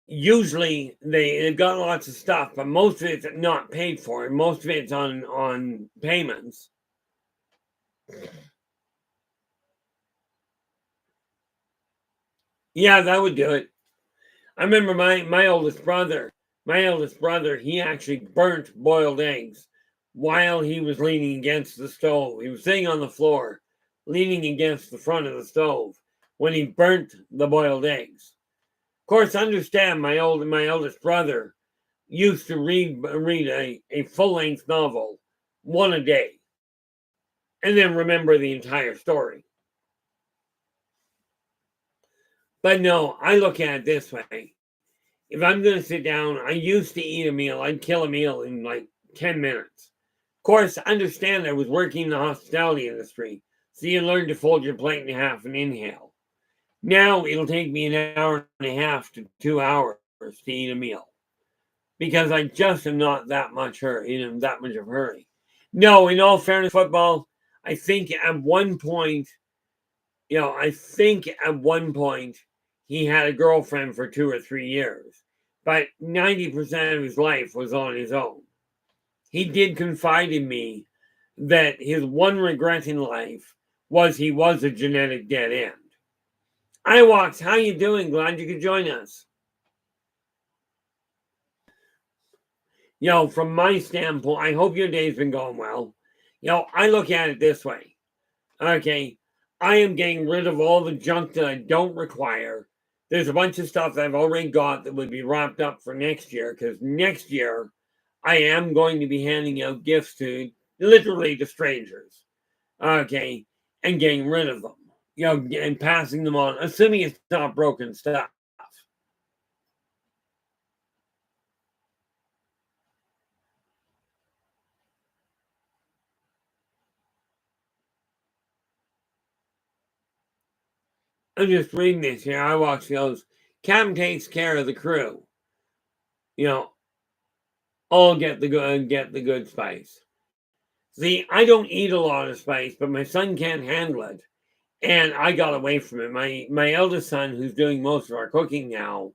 Usually they've got lots of stuff, but most of it's not paid for, and most of it's on payments. Yeah, that would do it. I remember my oldest brother. He actually burnt boiled eggs while he was leaning against the stove. He was sitting on the floor, leaning against the front of the stove when he burnt the boiled eggs. Of course, understand my eldest brother used to read a full-length novel, one a day, and then remember the entire story. But no, I look at it this way. If I'm going to sit down, I used to eat a meal. I'd kill a meal in like 10 minutes. Of course, understand I was working in the hospitality industry, so you learn to fold your plate in half and inhale. Now it'll take me an hour and a half to 2 hours to eat a meal because I just am not that much in that much of a hurry. No, in all fairness, football, I think at one point, he had a girlfriend for 2 or 3 years, but 90% of his life was on his own. He did confide in me that his one regret in life was he was a genetic dead end. Iwax, how you doing? Glad you could join us. From my standpoint, I hope your day's been going well. I look at it this way. Okay, I am getting rid of all the junk that I don't require. There's a bunch of stuff that I've already got that would be wrapped up for next year, because next year I am going to be handing out gifts to literally to strangers. Okay, and getting rid of them. And passing them on, assuming it's not broken stuff. I'm just reading this here. I watch those. Captain takes care of the crew. All get the good spice. See, I don't eat a lot of spice, but my son can't handle it, and I got away from it. My eldest son, who's doing most of our cooking now,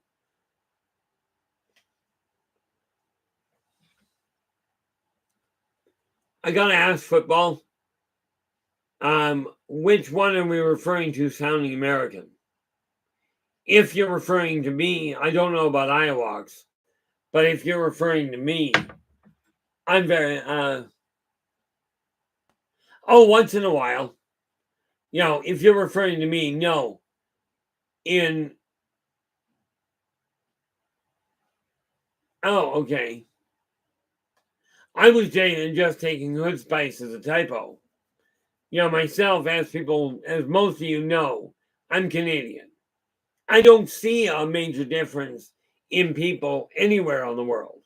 I gotta ask football. Which one are we referring to sounding American? If you're referring to me, I don't know about Iowa's, but if you're referring to me, I'm very once in a while. If you're referring to me, no. Okay. I was just taking hood spice as a typo. Myself, as most of you know, I'm Canadian. I don't see a major difference in people anywhere on the world.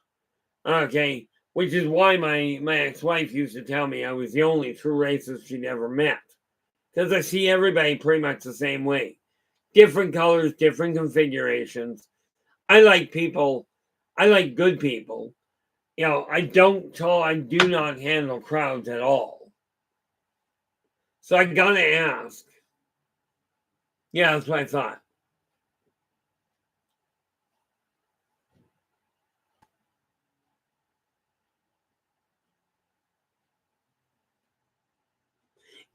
Okay, which is why my ex-wife used to tell me I was the only true racist she'd ever met. Because I see everybody pretty much the same way. Different colors, different configurations. I like people. I like good people. I do not handle crowds at all. So I gotta ask. Yeah, that's what I thought.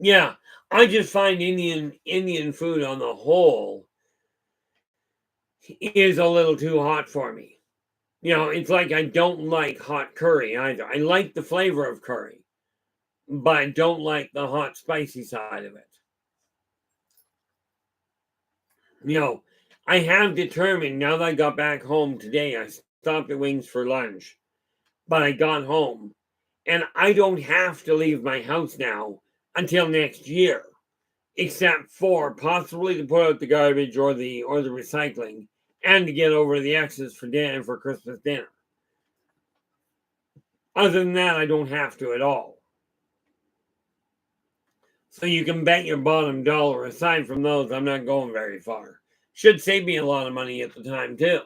Yeah, I just find Indian food on the whole is a little too hot for me. It's like I don't like hot curry either. I like the flavor of curry, but I don't like the hot, spicy side of it. I have determined now that I got back home today, I stopped at Wings for lunch, but I got home and I don't have to leave my house now until next year, except for possibly to put out the garbage or the recycling and to get over the excess for dinner for Christmas dinner. Other than that, I don't have to at all. So you can bet your bottom dollar, aside from those, I'm not going very far. Should save me a lot of money at the time, too.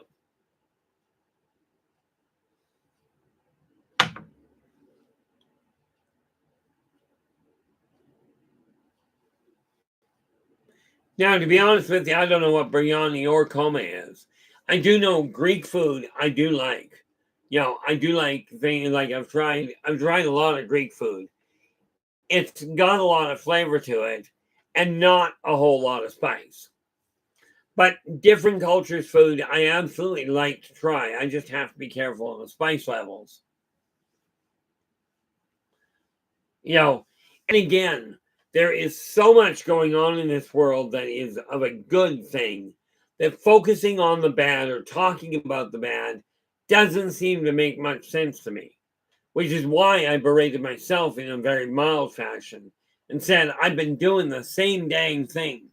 Now, to be honest with you, I don't know what biryani or koma is. I do know Greek food I do like. I do like things like I've tried a lot of Greek food. It's got a lot of flavor to it and not a whole lot of spice. But different cultures' food I absolutely like to try. I just have to be careful of the spice levels. And again, there is so much going on in this world that is of a good thing that focusing on the bad or talking about the bad doesn't seem to make much sense to me, which is why I berated myself in a very mild fashion and said, I've been doing the same dang thing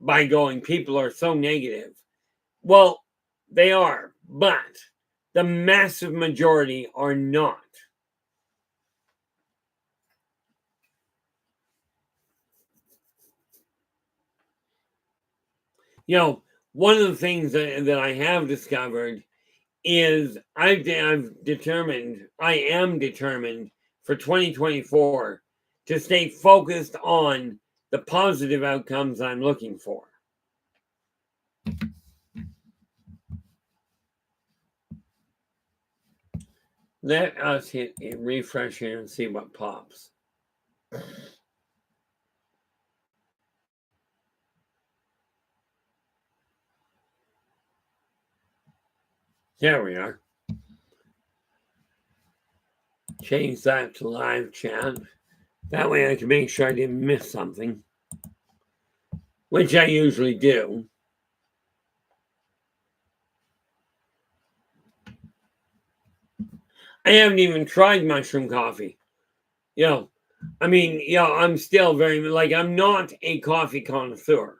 by going, people are so negative. Well, they are, but the massive majority are not. One of the things that I have discovered is I am determined for 2024 to stay focused on the positive outcomes I'm looking for. Let us hit a refresh here and see what pops. There we are. Change that to live chat. That way I can make sure I didn't miss something, which I usually do. I haven't even tried mushroom coffee. I'm still very, like, I'm not a coffee connoisseur.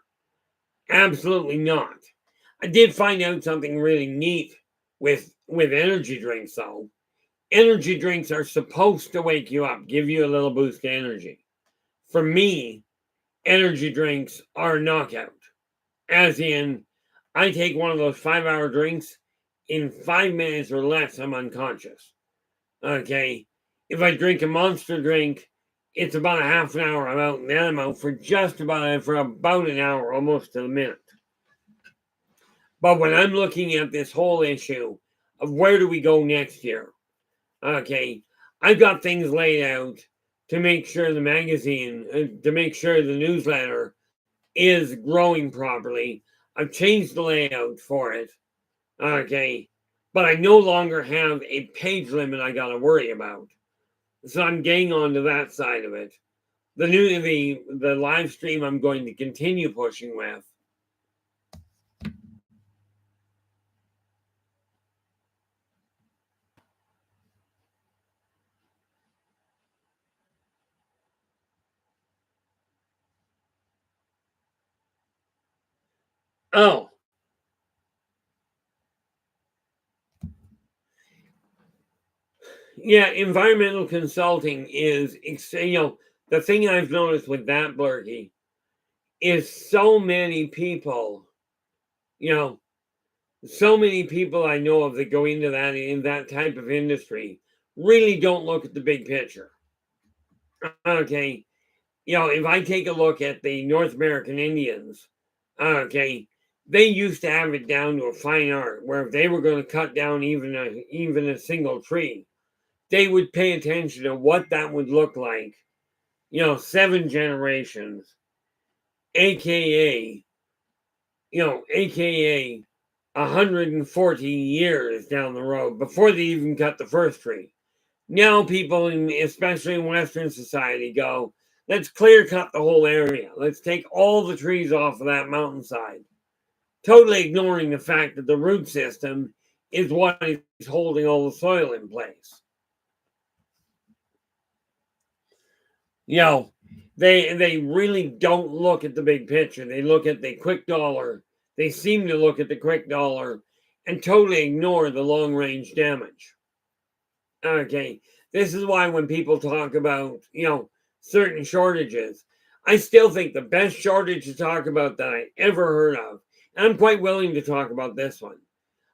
Absolutely not. I did find out something really neat with energy drinks, though. Energy drinks are supposed to wake you up, give you a little boost of energy. For me, energy drinks are a knockout. As in, I take one of those 5-hour drinks, in 5 minutes or less, I'm unconscious. Okay. If I drink a monster drink, it's about a half an hour I'm out, and then I'm out for about an hour, almost to the minute. But when I'm looking at this whole issue of where do we go next year, okay, I've got things laid out to make sure the magazine, to make sure the newsletter is growing properly. I've changed the layout for it, okay, but I no longer have a page limit I got to worry about. So I'm getting onto that side of it. The live stream I'm going to continue pushing with. Oh, yeah, environmental consulting is, the thing I've noticed with that, Blurky, is you know, so many people I know of that go into that in that type of industry really don't look at the big picture. Okay, if I take a look at the North American Indians, okay, they used to have it down to a fine art where if they were going to cut down even a single tree, they would pay attention to what that would look like, 7 generations, aka, aka 140 years down the road before they even cut the first tree. Now people, especially in Western society, go, let's clear cut the whole area. Let's take all the trees off of that mountainside. Totally ignoring the fact that the root system is what is holding all the soil in place. You know, they really don't look at the big picture. They look at the quick dollar. They seem to look at the quick dollar and totally ignore the long range damage. Okay, this is why when people talk about, certain shortages, I still think the best shortage to talk about that I ever heard of, and I'm quite willing to talk about this one.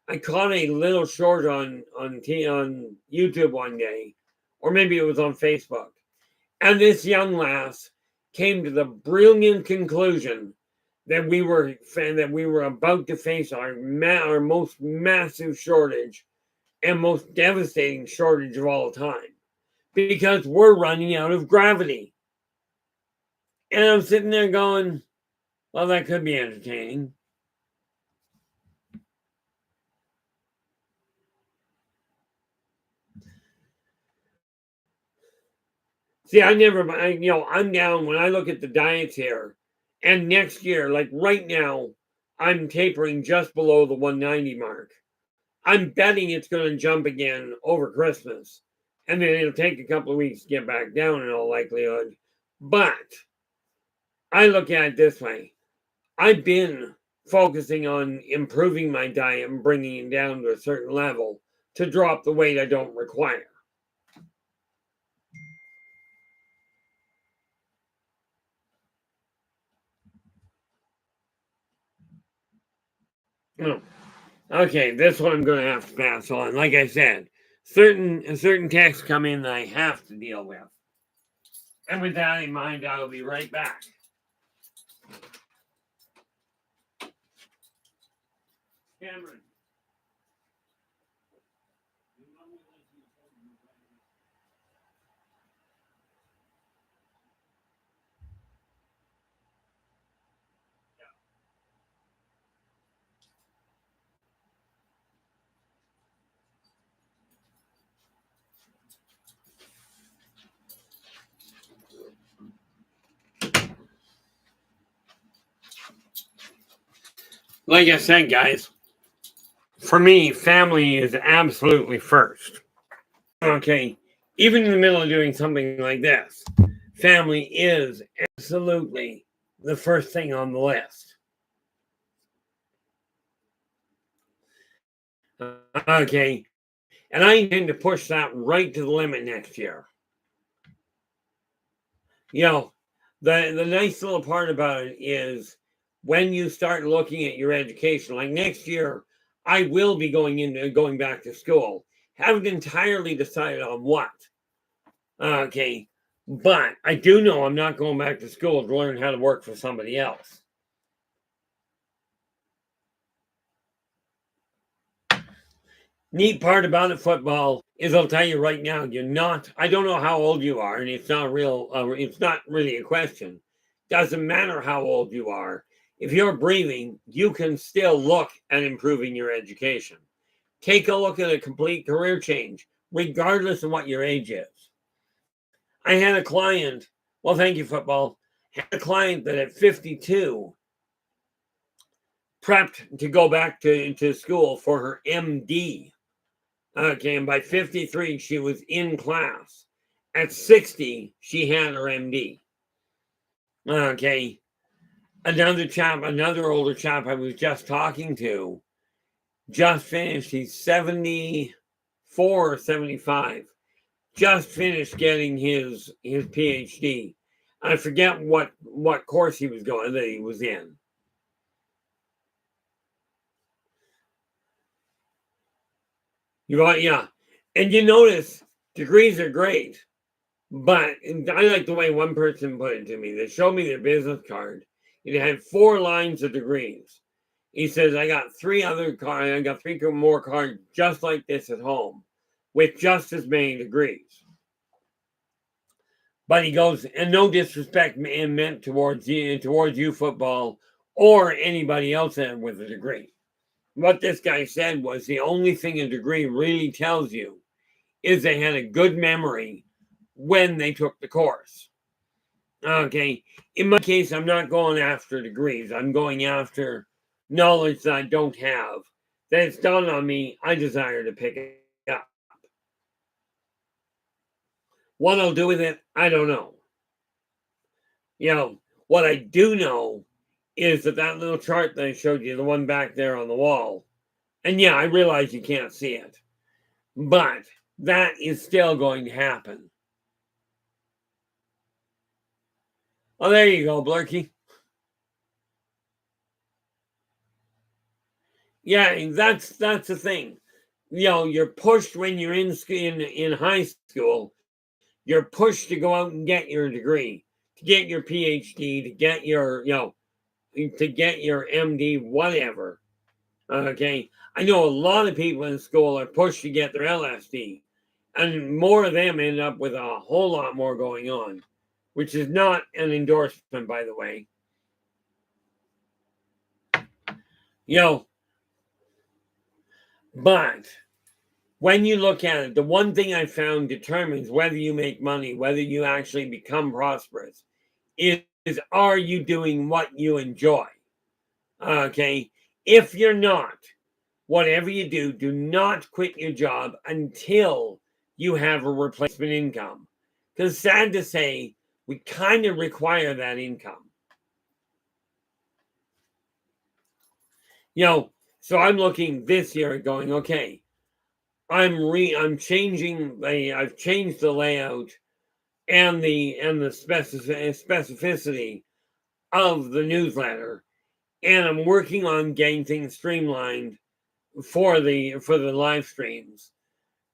I caught a little short on YouTube one day, or maybe it was on Facebook, and this young lass came to the brilliant conclusion that we were about to face our most massive shortage and most devastating shortage of all time because we're running out of gravity. And I'm sitting there going, well, that could be entertaining. See, I'm down when I look at the diets here. And next year, like right now, I'm tapering just below the 190 mark. I'm betting it's going to jump again over Christmas. And then it'll take a couple of weeks to get back down in all likelihood. But I look at it this way. I've been focusing on improving my diet and bringing it down to a certain level to drop the weight I don't require. Oh, okay, this one I'm going to have to pass on. Like I said, certain texts come in that I have to deal with. And with that in mind, I'll be right back. Cameron. Like I said, guys, for me, family is absolutely first. Okay, even in the middle of doing something like this, family is absolutely the first thing on the list. Okay, and I intend to push that right to the limit next year. You know, the nice little part about it is when you start looking at your education, like next year, I will be going back to school. Haven't entirely decided on what. Okay, but I do know I'm not going back to school to learn how to work for somebody else. Neat part about it, football, is I'll tell you right now, you're not. I don't know how old you are, and it's not real. It's not really a question. Doesn't matter how old you are. If you're breathing, you can still look at improving your education. Take a look at a complete career change, regardless of what your age is. I had a client. Well, thank you, football. Had a client that at 52 prepped to go back to school for her MD. Okay, and by 53, she was in class. At 60, she had her MD. Okay, another older chap I was just talking to, just finished. He's 74 or 75. Just finished getting his PhD. I forget what course he was going that he was in. Yeah, and you notice degrees are great. But I like the way one person put it to me. They showed me their business card. It had 4 lines of degrees. He says, I got 3 other cards. I got 3 more cards just like this at home with just as many degrees. But he goes, and no disrespect meant towards you, football, or anybody else with a degree. What this guy said was the only thing a degree really tells you is they had a good memory when they took the course. Okay. In my case, I'm not going after degrees. I'm going after knowledge that I don't have. That it's dawned on me, I desire to pick it up. What I'll do with it, I don't know. What I do know is that little chart that I showed you, the one back there on the wall, and yeah, I realize you can't see it, but that is still going to happen. Oh, there you go, Blurky. Yeah, that's the thing. You're pushed when you're in high school. You're pushed to go out and get your degree, to get your PhD, to get your MD, whatever. Okay, I know a lot of people in school are pushed to get their LSD, and more of them end up with a whole lot more going on, which is not an endorsement, by the way. You know, but when you look at it, the one thing I found determines whether you make money, whether you actually become prosperous, is are you doing what you enjoy? Okay. If you're not, whatever you do not quit your job until you have a replacement income. Because sad to say, we kind of require that income. So I'm looking this year going, okay, I'm changing I've changed the layout and the specificity of the newsletter, and I'm working on getting things streamlined for the live streams.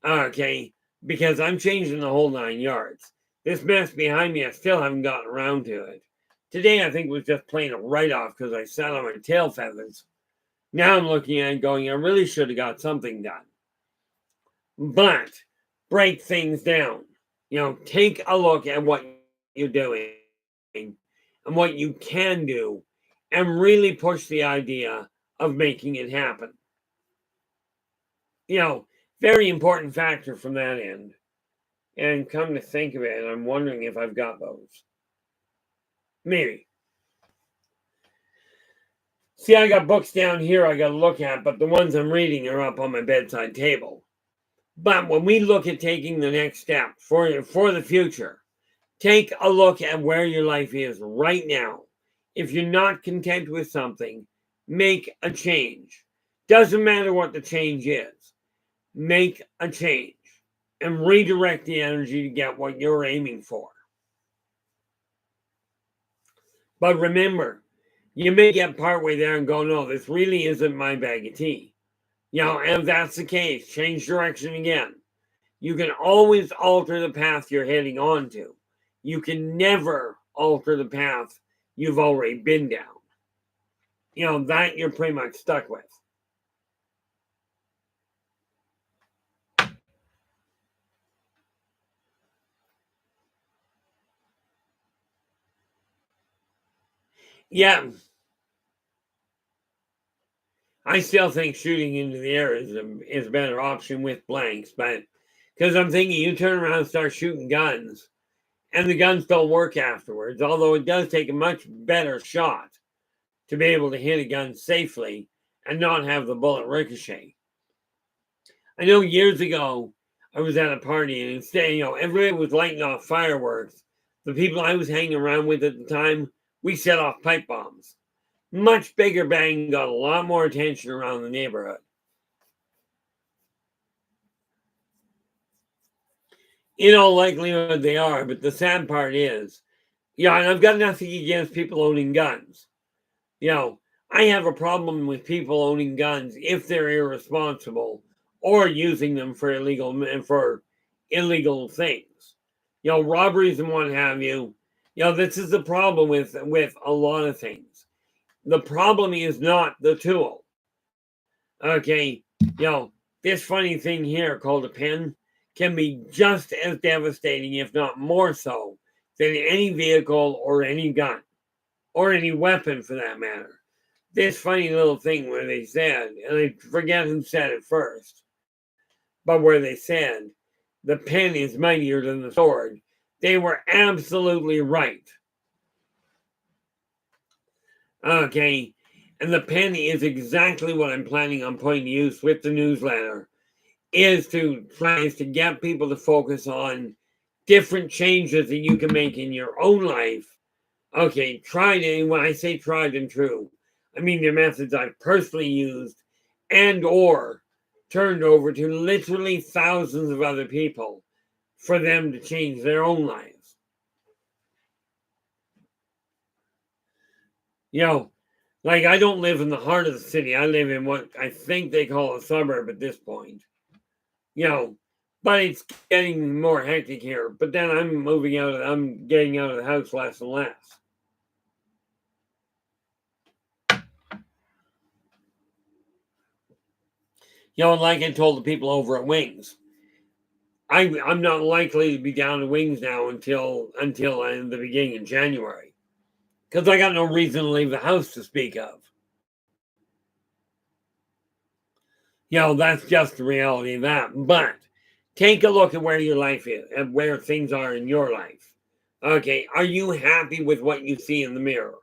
Okay, because I'm changing the whole 9 yards. This mess behind me, I still haven't gotten around to it. Today, I think was just plain a write-off because I sat on my tail feathers. Now I'm looking at it going, I really should have got something done. But break things down. Take a look at what you're doing and what you can do and really push the idea of making it happen. Very important factor from that end. And come to think of it, I'm wondering if I've got those. Maybe. See, I got books down here I got to look at, but the ones I'm reading are up on my bedside table. But when we look at taking the next step for the future, take a look at where your life is right now. If you're not content with something, make a change. Doesn't matter what the change is. Make a change and redirect the energy to get what you're aiming for. But remember, you may get partway there and go, no, this really isn't my bag of tea. And if that's the case, change direction again. You can always alter the path you're heading on to. You can never alter the path you've already been down. That you're pretty much stuck with. Yeah, I still think shooting into the air is a better option with blanks, but because I'm thinking you turn around and start shooting guns, and the guns don't work afterwards, although it does take a much better shot to be able to hit a gun safely and not have the bullet ricochet. I know years ago, I was at a party and instead, everybody was lighting off fireworks. The people I was hanging around with at the time, we set off pipe bombs. Much bigger bang, got a lot more attention around the neighborhood. In all likelihood, they are, but the sad part is, and I've got nothing against people owning guns. I have a problem with people owning guns if they're irresponsible or using them for illegal things. Robberies and what have you. This is the problem with a lot of things. The problem is not the tool. Okay, this funny thing here called a pen can be just as devastating, if not more so, than any vehicle or any gun or any weapon for that matter. This funny little thing where they said, and I forget who said it first, but where they said the pen is mightier than the sword, they were absolutely right. Okay, and the pen is exactly what I'm planning on putting to use with the newsletter, is to get people to focus on different changes that you can make in your own life. Okay, when I say tried and true, I mean the methods I've personally used and or turned over to literally thousands of other people for them to change their own lives. Like I don't live in the heart of the city. I live in what I think they call a suburb at this point. But it's getting more hectic here. But then I'm getting out of the house less and less. Like I told the people over at Wings, I'm not likely to be down to Wings now until the beginning of January, because I got no reason to leave the house to speak of. That's just the reality of that. But take a look at where your life is and where things are in your life. Okay, are you happy with what you see in the mirror?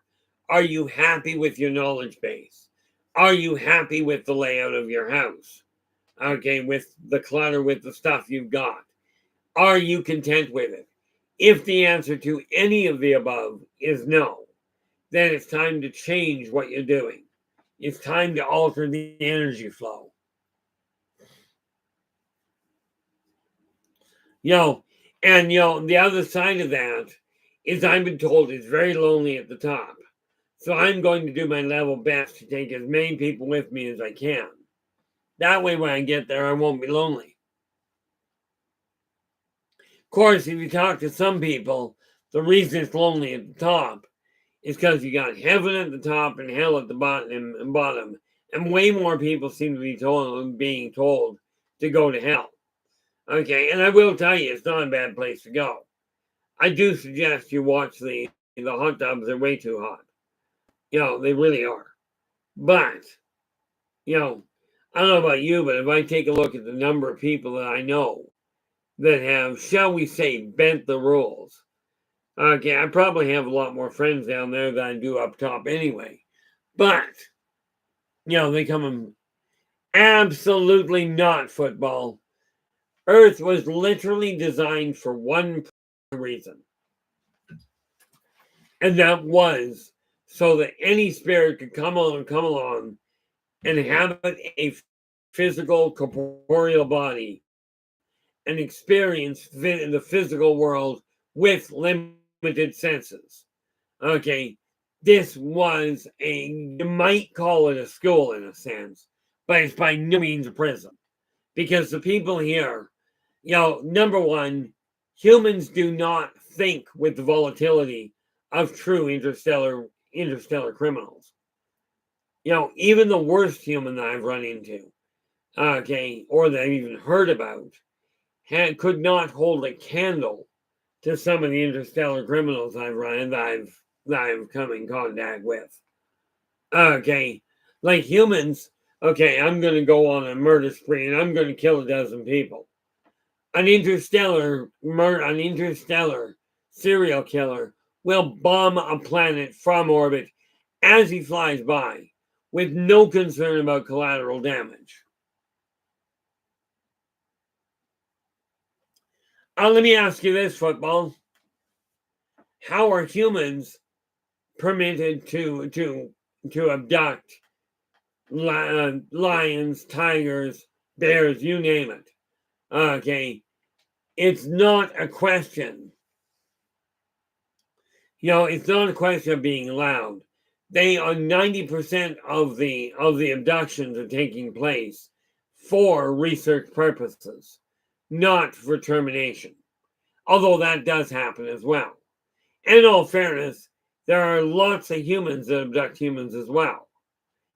Are you happy with your knowledge base? Are you happy with the layout of your house? Okay, with the clutter, with the stuff you've got? Are you content with it? If the answer to any of the above is no, then it's time to change what you're doing. It's time to alter the energy flow. And the other side of that is I've been told it's very lonely at the top. So I'm going to do my level best to take as many people with me as I can. That way, when I get there, I won't be lonely. Of course, if you talk to some people, the reason it's lonely at the top is because you got heaven at the top and hell at the bottom. And way more people seem to be being told to go to hell. Okay, and I will tell you, it's not a bad place to go. I do suggest you watch the hot tubs. They're way too hot. They really are. But, I don't know about you, but if I take a look at the number of people that I know that have, shall we say, bent the rules. Okay, I probably have a lot more friends down there than I do up top anyway. But They come from absolutely not football. Earth was literally designed for one reason, and that was so that any spirit could come along and inhabit a physical, corporeal body and experience the physical world with limited senses. Okay, this was you might call it a school in a sense, but it's by no means a prison. Because the people here, number one, humans do not think with the volatility of true interstellar criminals. Even the worst human that I've run into, or that I've even heard about, could not hold a candle to some of the interstellar criminals I've run that I've come in contact with. Okay, like humans, okay, I'm going to go on a murder spree and I'm going to kill a dozen people. An interstellar serial killer will bomb a planet from orbit as he flies by with no concern about collateral damage. Let me ask you this, football. How are humans permitted to abduct lions, tigers, bears, you name it? Okay, it's not a question. It's not a question of being allowed. They are 90% of the abductions are taking place for research purposes, not for termination. Although that does happen as well. And in all fairness, there are lots of humans that abduct humans as well.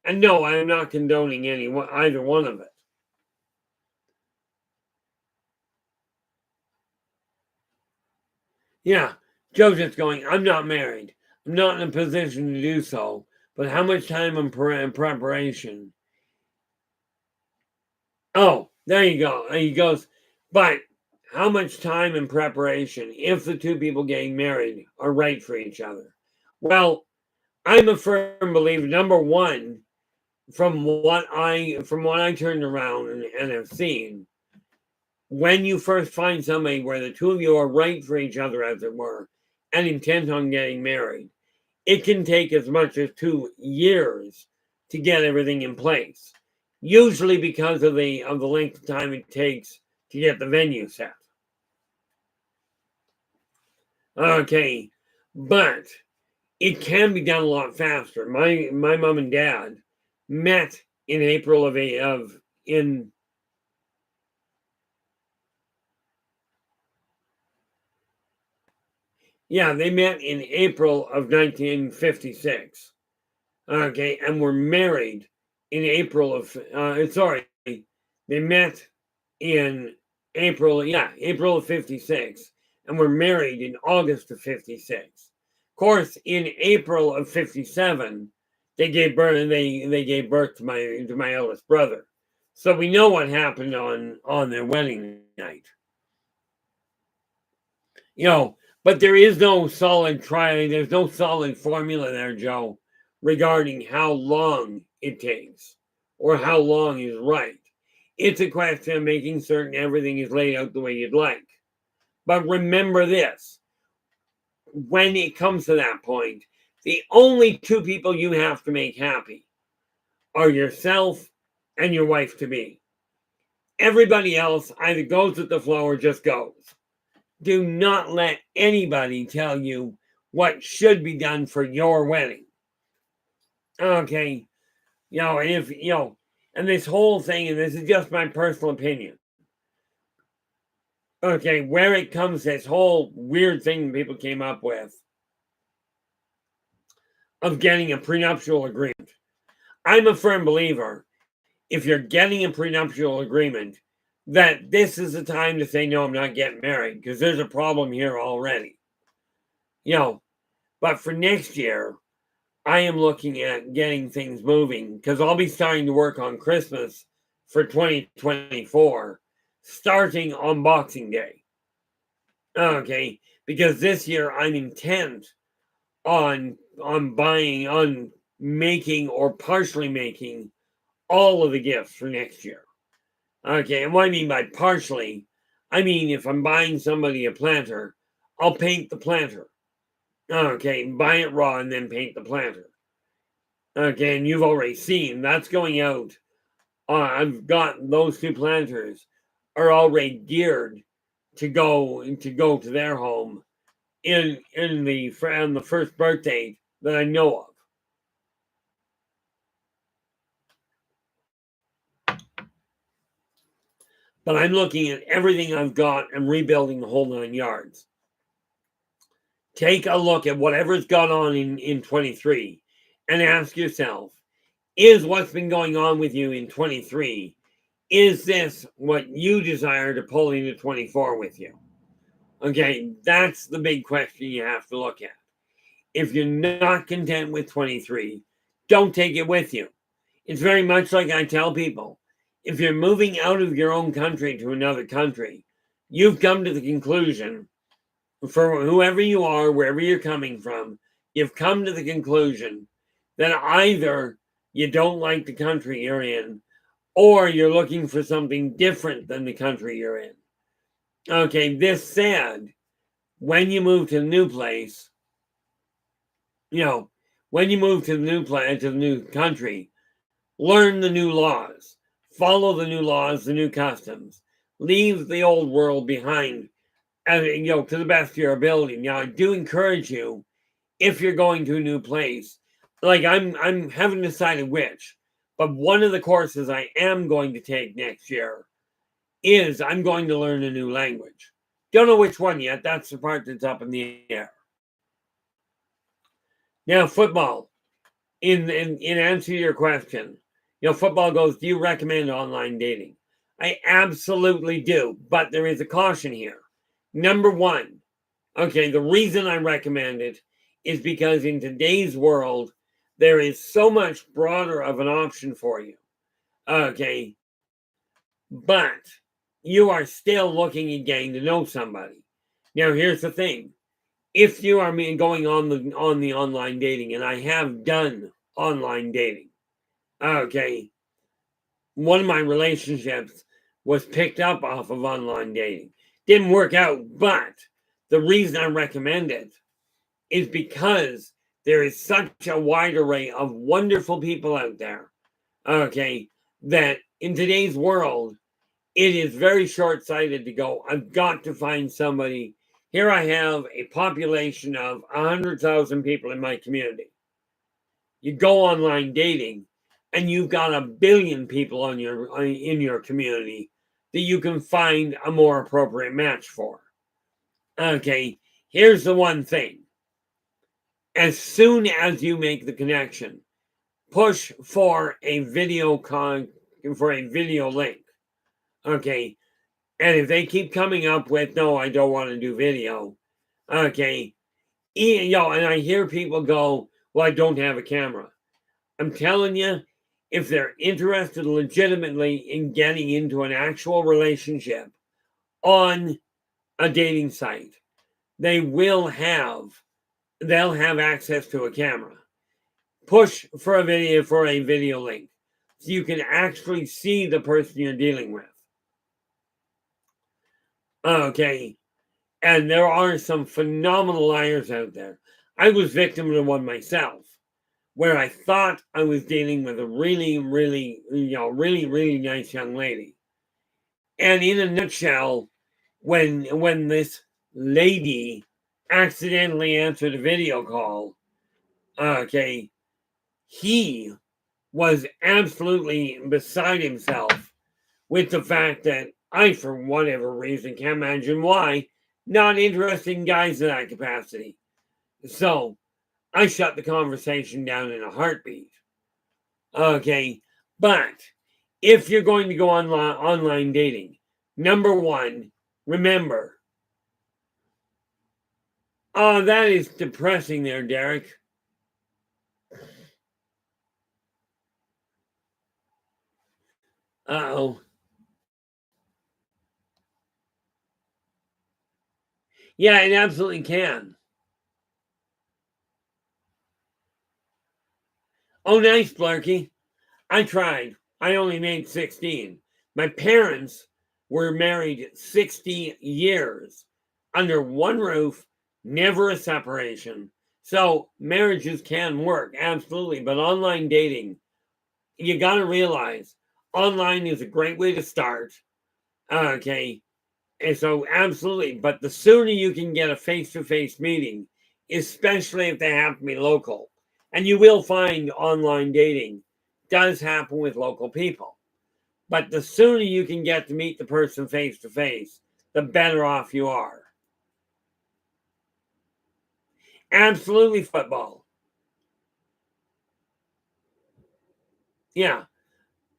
And no, I am not condoning either one of it. Yeah, Joseph's going, I'm not married. I'm not in a position to do so. But how much time in preparation? Oh, there you go. And he goes, but how much time in preparation if the two people getting married are right for each other? Well, I'm a firm believer, number one, from what I turned around and have seen, when you first find somebody where the two of you are right for each other, as it were, and intent on getting married, it can take as much as 2 years to get everything in place. Usually because of the length of time it takes to get the venue set. Okay, but it can be done a lot faster. My mom and dad met in April they met in April of 1956. Okay, and were married in April of they met in April of 56 and were married in August of 56. Of course, in April of 57, they gave birth to my eldest brother. So we know what happened on their wedding night. But there is no solid there's no solid formula there, Joe, regarding how long it takes or how long is right. It's a question of making certain everything is laid out the way you'd like. But remember this, when it comes to that point, the only two people you have to make happy are yourself and your wife to be. Everybody else either goes with the flow or just goes. Do not let anybody tell you what should be done for your wedding. Okay. And this whole thing, and this is just my personal opinion. Okay, where it comes, this whole weird thing people came up with of getting a prenuptial agreement. I'm a firm believer, if you're getting a prenuptial agreement, that this is the time to say, no, I'm not getting married, because there's a problem here already. But for next year, I am looking at getting things moving, because I'll be starting to work on Christmas for 2024, starting on Boxing Day. Okay, because this year I'm intent on making or partially making all of the gifts for next year. Okay, and what I mean by partially, I mean if I'm buying somebody a planter, I'll paint the planter. Okay, buy it raw and then paint the planter. Okay, and you've already seen that's going out. I've got those two planters are already geared to go to their home on the first birthday that I know of. But I'm looking at everything I've got and rebuilding the whole 9 yards. Take a look at whatever's gone on in 23 and ask yourself, is what's been going on with you in 23, is this what you desire to pull into 24 with you? Okay, that's the big question you have to look at. If you're not content with 23, don't take it with you. It's very much like I tell people, if you're moving out of your own country to another country, you've come to the conclusion, for whoever you are, wherever you're coming from, you've come to the conclusion that either you don't like the country you're in, or you're looking for something different than the country you're in. Okay, this said, when you move to the new place, when you move to the new place, to the new country, learn the new laws, follow the new laws, the new customs, leave the old world behind, and to the best of your ability. Now, I do encourage you, if you're going to a new place, like I'm haven't decided which, but one of the courses I am going to take next year is I'm going to learn a new language. Don't know which one yet. That's the part that's up in the air. Now, football. In answer to your question, football goes, do you recommend online dating? I absolutely do, but there is a caution here. Number one, okay, the reason I recommend it is because in today's world, there is so much broader of an option for you. Okay, but you are still looking at getting to know somebody. Now, here's the thing. If you are going on the online dating, and I have done online dating, okay, one of my relationships was picked up off of online dating. Didn't work out, but the reason I recommend it is because there is such a wide array of wonderful people out there, okay, that in today's world, it is very short-sighted to go, I've got to find somebody. Here I have a population of 100,000 people in my community. You go online dating, and you've got 1 billion people in your community that you can find a more appropriate match for. Okay, here's the one thing. As soon as you make the connection, push for a video link. Okay, and if they keep coming up with, no, I don't want to do video. Okay, and I hear people go, well, I don't have a camera. I'm telling you, if they're interested legitimately in getting into an actual relationship on a dating site, they'll have access to a camera. Push for a video link so you can actually see the person you're dealing with. Okay, and there are some phenomenal liars out there. I was victim to one myself, where I thought I was dealing with a really, really, really nice young lady. And in a nutshell, when this lady accidentally answered a video call, okay, he was absolutely beside himself with the fact that I, for whatever reason, can't imagine why, not interested in guys in that capacity. So I shut the conversation down in a heartbeat. Okay, but if you're going to go online dating, number one, remember. Oh, that is depressing there, Derek. Uh-oh. Yeah, it absolutely can. Oh, nice, Blarky. I tried. I only made 16. My parents were married 60 years under one roof, never a separation. So marriages can work, absolutely. But online dating, you got to realize online is a great way to start. Okay. And so, absolutely. But the sooner you can get a face to face meeting, especially if they happen to be local, and you will find online dating does happen with local people. But the sooner you can get to meet the person face to face, the better off you are. Absolutely, football. Yeah.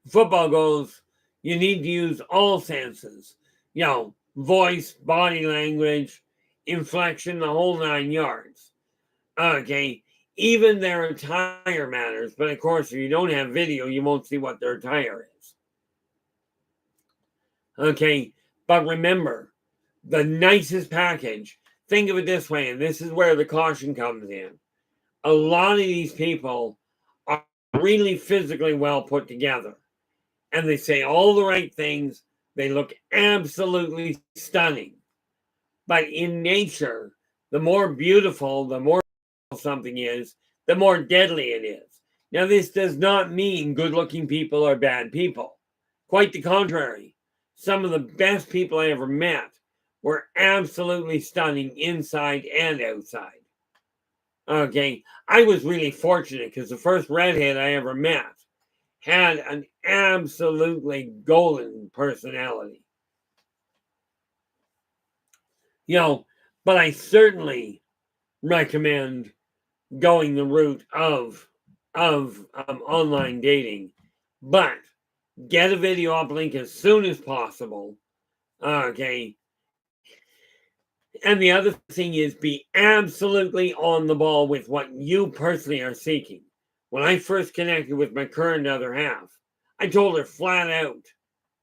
Football goes, you need to use all senses, voice, body language, inflection, the whole 9 yards. Okay. Even their attire matters, but of course, if you don't have video, you won't see what their attire is. Okay. But remember, the nicest package, think of it this way, and this is where the caution comes in. A lot of these people are really physically well put together, and they say all the right things. They look absolutely stunning. But in nature, the more beautiful, the more something is, the more deadly it is. Now, this does not mean good looking people are bad people. Quite the contrary. Some of the best people I ever met were absolutely stunning inside and outside. Okay, I was really fortunate because the first redhead I ever met had an absolutely golden personality. But I certainly recommend going the route of online dating, but get a video uplink as soon as possible. Okay. And the other thing is be absolutely on the ball with what you personally are seeking. When I first connected with my current other half, I told her flat out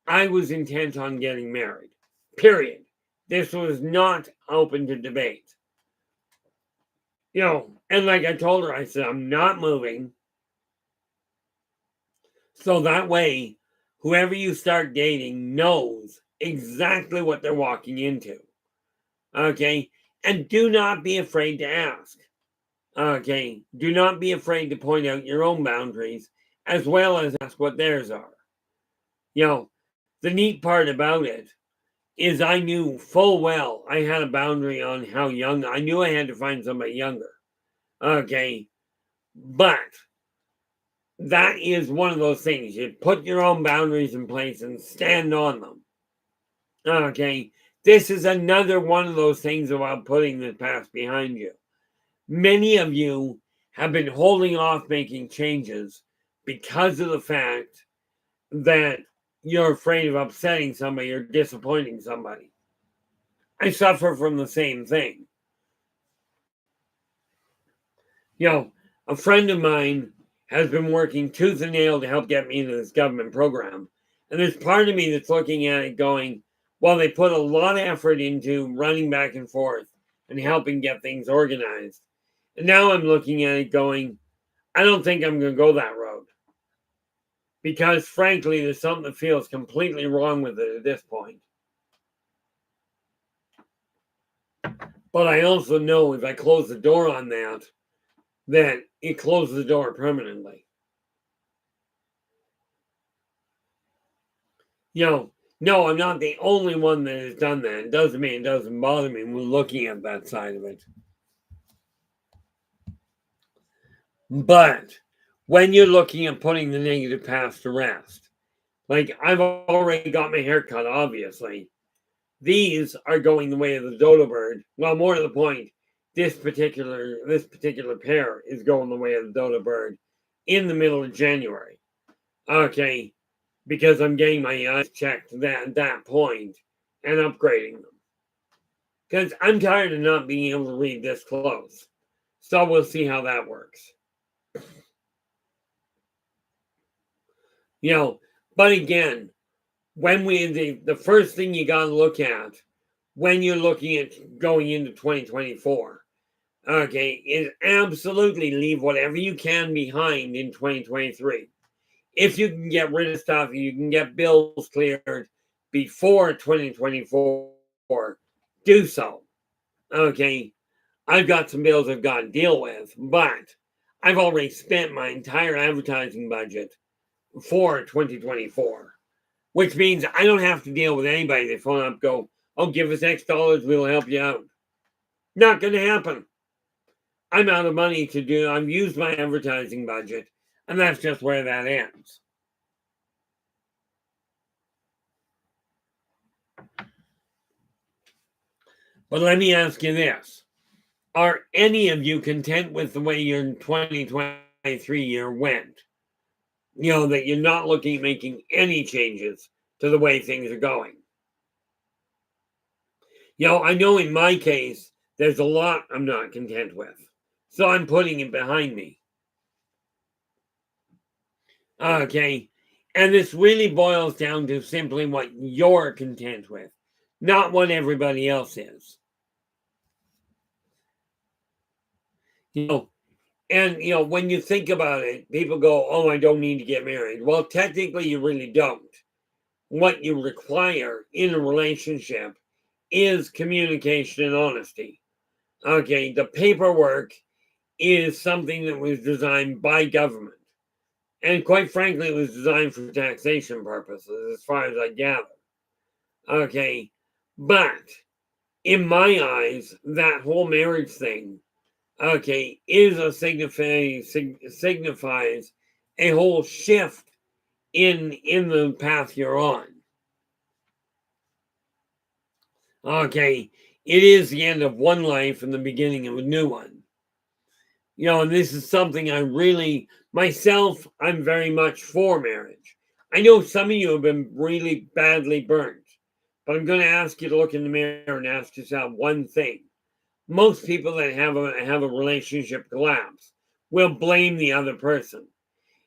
I was intent on getting married. Period. This was not open to debate. And like I told her, I said, I'm not moving. So that way, whoever you start dating knows exactly what they're walking into. Okay. And do not be afraid to ask. Okay. Do not be afraid to point out your own boundaries as well as ask what theirs are. The neat part about it is I knew full well I had a boundary on how young. I knew I had to find somebody younger. Okay. But that is one of those things. You put your own boundaries in place and stand on them. Okay. This is another one of those things about putting the past behind you. Many of you have been holding off making changes because of the fact that you're afraid of upsetting somebody or disappointing somebody. I suffer from the same thing. A friend of mine has been working tooth and nail to help get me into this government program. And there's part of me that's looking at it going, well, they put a lot of effort into running back and forth and helping get things organized. And now I'm looking at it going, I don't think I'm going to go that road. Because frankly, there's something that feels completely wrong with it at this point. But I also know if I close the door on that, then it closes the door permanently. No, I'm not the only one that has done that. It doesn't mean it doesn't bother me when looking at that side of it. But when you're looking at putting the negative past to rest, like I've already got my hair cut, obviously. These are going the way of the dodo bird. Well, more to the point, this particular pair is going the way of the dodo bird in the middle of January. Okay, because I'm getting my eyes checked at that point and upgrading them. Because I'm tired of not being able to read this close. So we'll see how that works. But again, when the first thing you got to look at when you're looking at going into 2024, okay, is absolutely leave whatever you can behind in 2023. if you can get rid of stuff, you can get bills cleared before 2024, do so. Okay, I've got some bills I've got to deal with, but I've already spent my entire advertising budget for 2024, which means I don't have to deal with anybody. They phone up, go, oh, give us X dollars, we'll help you out. Not going to happen. I'm out of money to do. I've used my advertising budget, and that's just where that ends. But let me ask you this. Are any of you content with the way your 2023 year went? You know, that you're not looking at making any changes to the way things are going. You know, I know in my case, there's a lot I'm not content with. So I'm putting it behind me. Okay. And this really boils down to simply what you're content with, not what everybody else is. You know, and you know, when you think about it, people go, oh, I don't need to get married. Well, technically, you really don't. What you require in a relationship is communication and honesty. Okay, the paperwork is something that was designed by government. And quite frankly, it was designed for taxation purposes, as far as I gather. Okay, but in my eyes, that whole marriage thing, okay, is a signifies a whole shift in the path you're on. Okay, it is the end of one life and the beginning of a new one. You know, and this is something I really, myself, I'm very much for marriage. I know some of you have been really badly burnt, but I'm going to ask you to look in the mirror and ask yourself one thing. Most people that have a relationship collapse will blame the other person.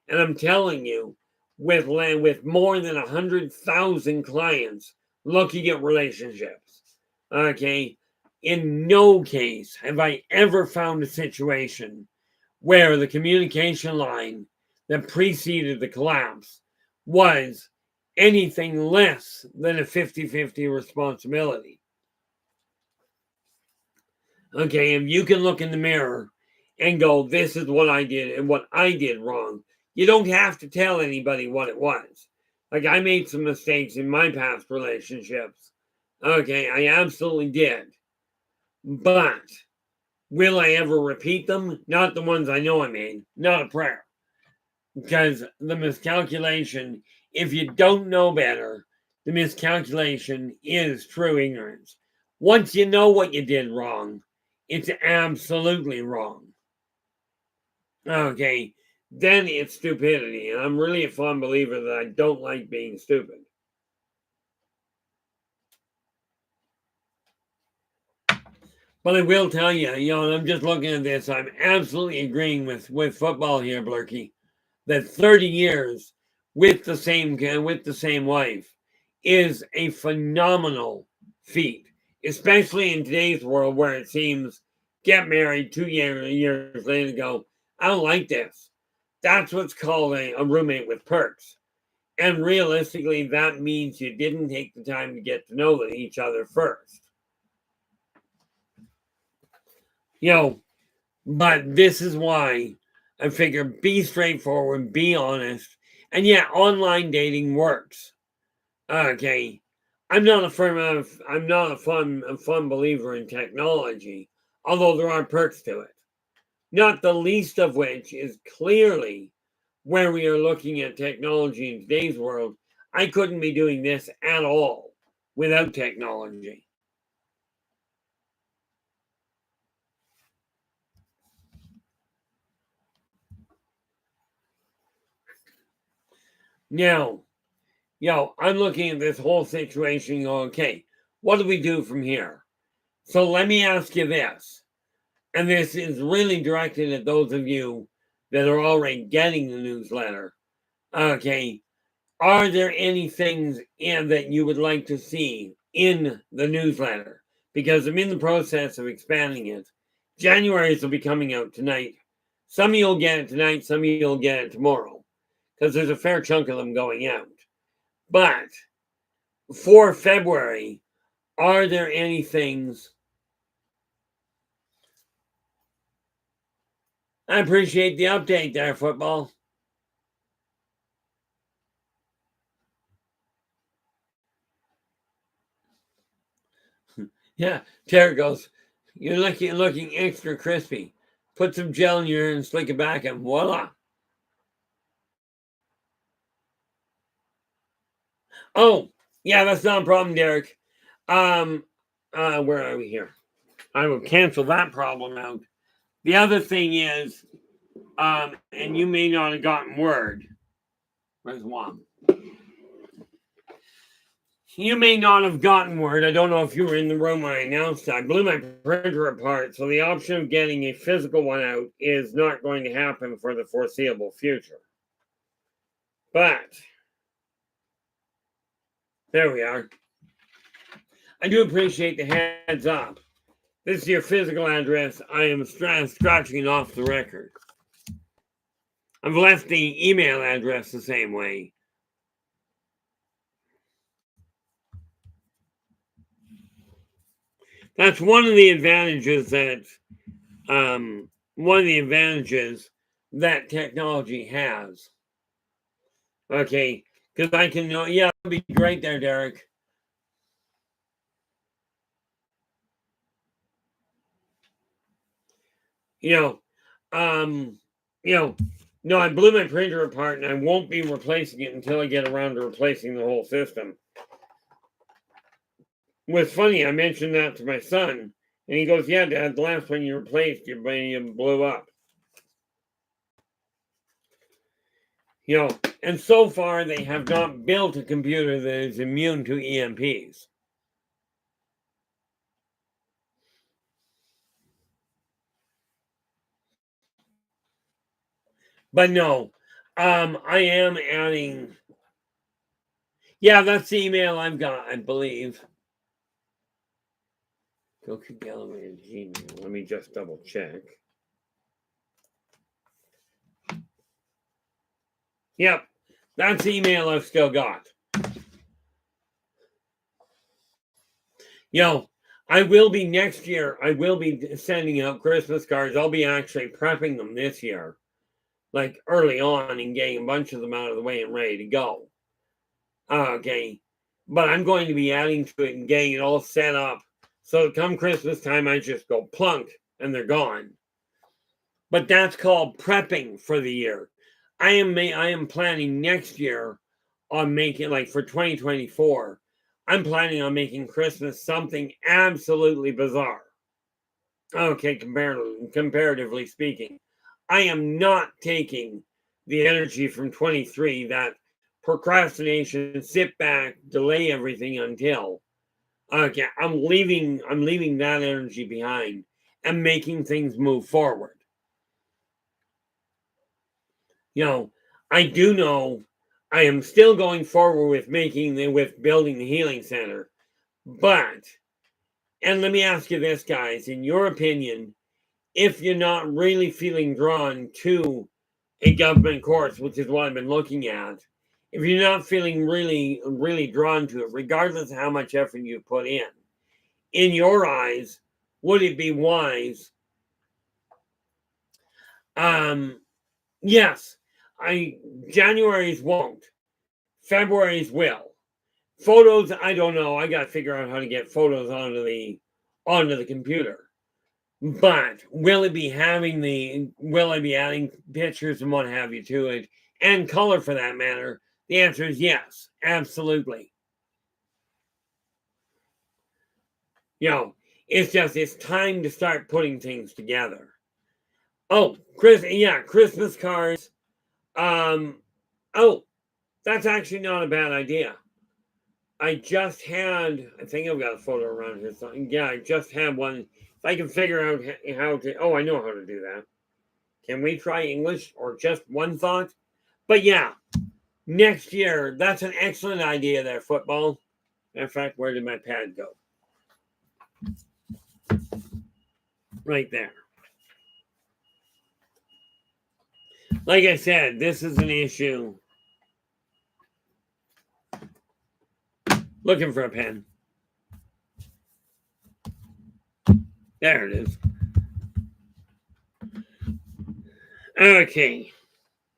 And I'm telling you, with more than 100,000 clients looking at relationships, okay, in no case have I ever found a situation where the communication line that preceded the collapse was anything less than a 50-50 responsibility. Okay, if you can look in the mirror and go, this is what I did and what I did wrong, you don't have to tell anybody what it was. Like, I made some mistakes in my past relationships. Okay, I absolutely did. But will I ever repeat them? Not the ones I know I made. Not a prayer. Because the miscalculation, if you don't know better, the miscalculation is true ignorance. Once you know what you did wrong, it's absolutely wrong. Okay, then it's stupidity. And I'm really a firm believer that I don't like being stupid. But I will tell you, you know, I'm just looking at this. I'm absolutely agreeing with football here, Blurky, that 30 years with the same wife is a phenomenal feat, especially in today's world where it seems get married 2 years later go, I don't like this. That's what's called a roommate with perks. And realistically, that means you didn't take the time to get to know each other first. You know, but this is why I figure be straightforward, be honest, and yeah, online dating works. Okay, I'm not a fun believer in technology, although there are perks to it. Not the least of which is clearly where we are looking at technology in today's world. I couldn't be doing this at all without technology. Now, I'm looking at this whole situation going, okay, what do we do from here? So let me ask you this, and this is really directed at those of you that are already getting the newsletter. Okay, are there any things that you would like to see in the newsletter? Because I'm in the process of expanding it. January's will be coming out tonight. Some of you will get it tonight, some of you will get it tomorrow. because there's a fair chunk of them going out. But for February, are there any things? I appreciate the update there, football. Yeah, Terry goes, you're looking extra crispy. Put some gel in your hair and slick it back, and voila. Oh, yeah, that's not a problem, Derek. Where are we here? I will cancel that problem out. The other thing is, and you may not have gotten word. Where's one? You may not have gotten word. I don't know if you were in the room when I announced that. I blew my printer apart, so the option of getting a physical one out is not going to happen for the foreseeable future. But there we are. I do appreciate the heads up. This is your physical address. I am scratching off the record. I've left the email address the same way. That's one of the advantages that technology has. Okay, because I can know. Yeah, that'd be great there, Derek. No, I blew my printer apart, and I won't be replacing it until I get around to replacing the whole system. What's funny, I mentioned that to my son, and he goes, "Yeah, Dad, the last one you replaced, your brain blew up." And so far they have not built a computer that is immune to EMPs. But no, I am adding. Yeah, that's the email I've got, I believe. Goku Galloway at Gmail. Let me just double check. Yep, that's the email I've still got. I will be next year. I will be sending out Christmas cards. I'll be actually prepping them this year, like early on, and getting a bunch of them out of the way and ready to go. Okay, but I'm going to be adding to it and getting it all set up. So come Christmas time, I just go plunk and they're gone. But that's called prepping for the year. I am planning next year on making, like for 2024. I'm planning on making Christmas something absolutely bizarre. Okay, comparatively speaking, I am not taking the energy from 23, that procrastination, sit back, delay everything until. Okay, I'm leaving that energy behind and making things move forward. I do know I am still going forward with building the healing center. But, and let me ask you this, guys, in your opinion, if you're not really feeling drawn to a government course, which is what I've been looking at, if you're not feeling really, really drawn to it, regardless of how much effort you put in your eyes, would it be wise? Yes, January's won't. February's will. Photos, I don't know. I got to figure out how to get photos onto the computer. But will I be adding pictures and what have you to it, and color for that matter? The answer is yes, absolutely. It's time to start putting things together. Oh, Christmas cards. Oh, that's actually not a bad idea. I think I've got a photo around here. So, yeah, I just had one. If I can figure out how to, I know how to do that. Can we try English or just one thought? But yeah, next year, that's an excellent idea there, football. In fact, where did my pad go? Right there. Like I said, this is an issue Looking for a pen. There it is. Okay.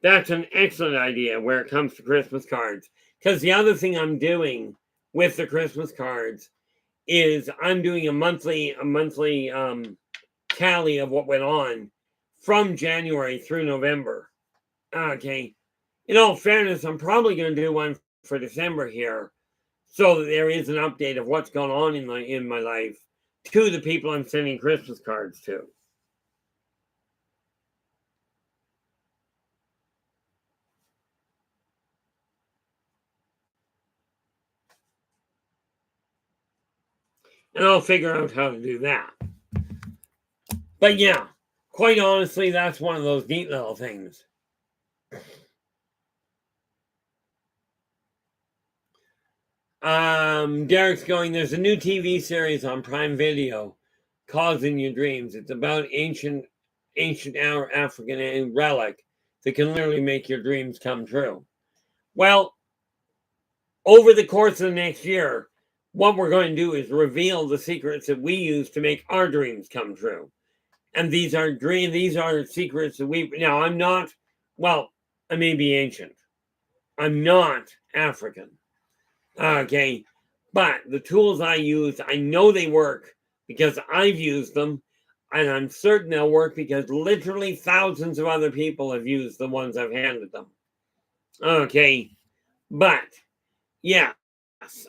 That's an excellent idea where it comes to Christmas cards. Because the other thing I'm doing with the Christmas cards is I'm doing a monthly tally of what went on from January through November. Okay. In all fairness, I'm probably going to do one for December here, so that there is an update of what's going on in my life to the people I'm sending Christmas cards to. And I'll figure out how to do that. But yeah, quite honestly, that's one of those neat little things. Derek's going, there's a new TV series on Prime Video, Causing Your Dreams. It's about ancient African relic that can literally make your dreams come true. Well, over the course of the next year, what we're going to do is reveal the secrets that we use to make our dreams come true. And these are secrets that I'm not, well, I may be ancient. I'm not African. Okay. But the tools I use, I know they work because I've used them. And I'm certain they'll work because literally thousands of other people have used the ones I've handed them. Okay. But, yeah.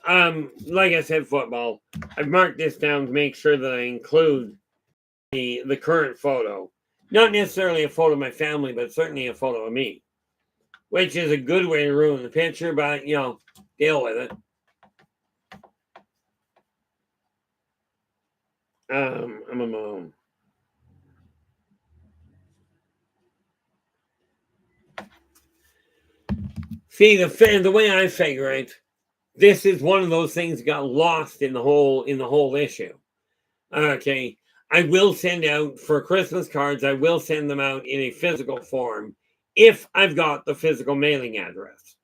Like I said, football. I've marked this down to make sure that I include the current photo. Not necessarily a photo of my family, but certainly a photo of me. Which is a good way to ruin the picture, but, deal with it. I'm a mom. See, the way I figure it, this is one of those things that got lost in the whole issue. Okay, I will send out for Christmas cards. I will send them out in a physical form if I've got the physical mailing address.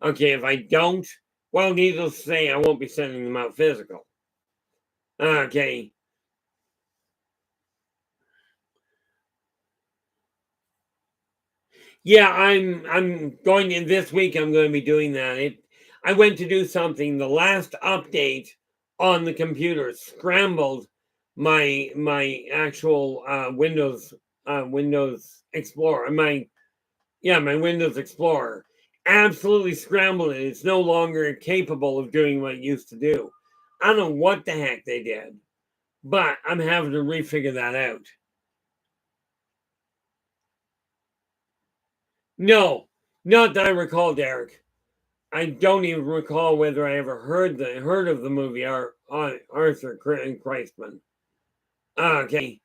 Okay, if I don't, well, needless to say, I won't be sending them out physical. Okay. Yeah, I'm going in this week. I'm going to be doing that. I went to do something. The last update on the computer scrambled my actual Windows Explorer. My Windows Explorer absolutely scrambled it. It's no longer capable of doing what it used to do. I don't know what the heck they did, but I'm having to refigure that out. No, not that I recall, Derek. I don't even recall whether I ever heard of the movie Arthur Christman. Okay,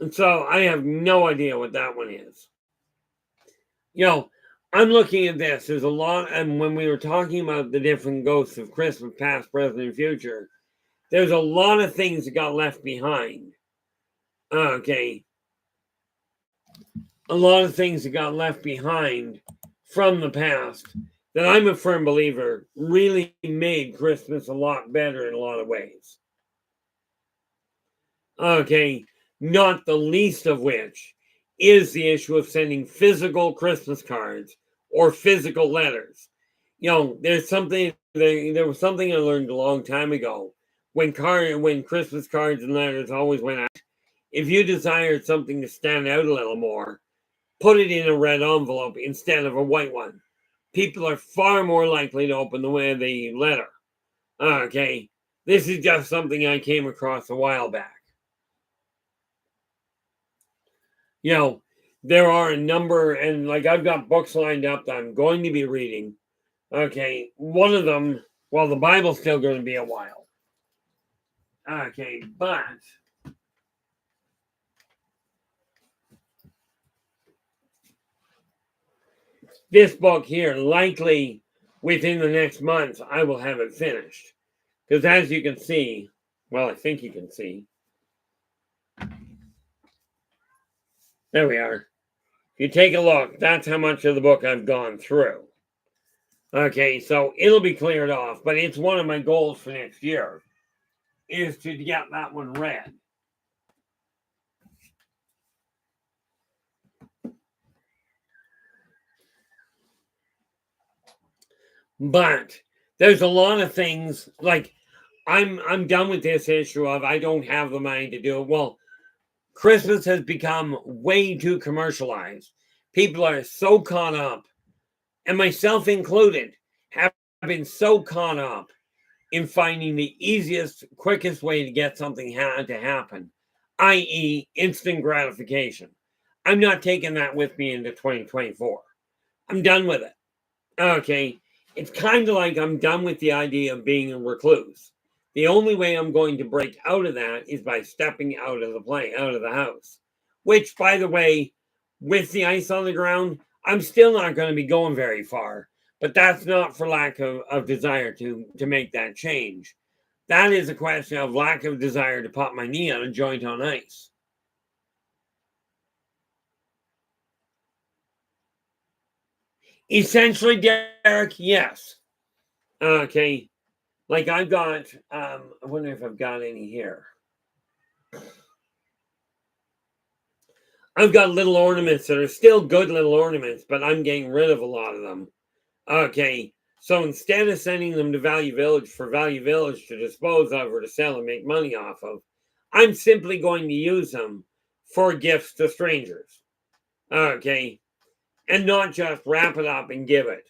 and so I have no idea what that one is. I'm looking at this. There's a lot, and when we were talking about the different ghosts of Christmas, past, present, and future, there's a lot of things that got left behind. Okay, a lot of things that got left behind from the past that I'm a firm believer really made Christmas a lot better in a lot of ways. Okay, not the least of which is the issue of sending physical Christmas cards or physical letters. There's something there was something I learned a long time ago when Christmas cards and letters always went out. If you desired something to stand out a little more, put it in a red envelope instead of a white one. People are far more likely to open the letter. Okay, this is just something I came across a while back. There are a number, and like I've got books lined up that I'm going to be reading. Okay, one of them, well, the Bible's still going to be a while. Okay, but this book here, likely within the next month, I will have it finished. Because as you can see, well, I think you can see. There we are. If you take a look, that's how much of the book I've gone through. Okay, so it'll be cleared off, but it's one of my goals for next year is to get that one red. But there's a lot of things like I'm done with this issue of I don't have the money to do it. Well, Christmas has become way too commercialized. People are so caught up, and myself included, have been so caught up in finding the easiest, quickest way to get something to happen, i.e., instant gratification. I'm not taking that with me into 2024. I'm done with it. Okay. It's kind of like I'm done with the idea of being a recluse. The only way I'm going to break out of that is by stepping out of the house. Which, by the way, with the ice on the ground, I'm still not going to be going very far. But that's not for lack of desire to make that change. That is a question of lack of desire to pop my knee on a joint on ice. Essentially, Derek, yes. Okay. Like I've got, I wonder if I've got any here. I've got little ornaments that are still good little ornaments, but I'm getting rid of a lot of them. Okay. So instead of sending them to Value Village for Value Village to dispose of or to sell and make money off of, I'm simply going to use them for gifts to strangers. Okay. And not just wrap it up and give it.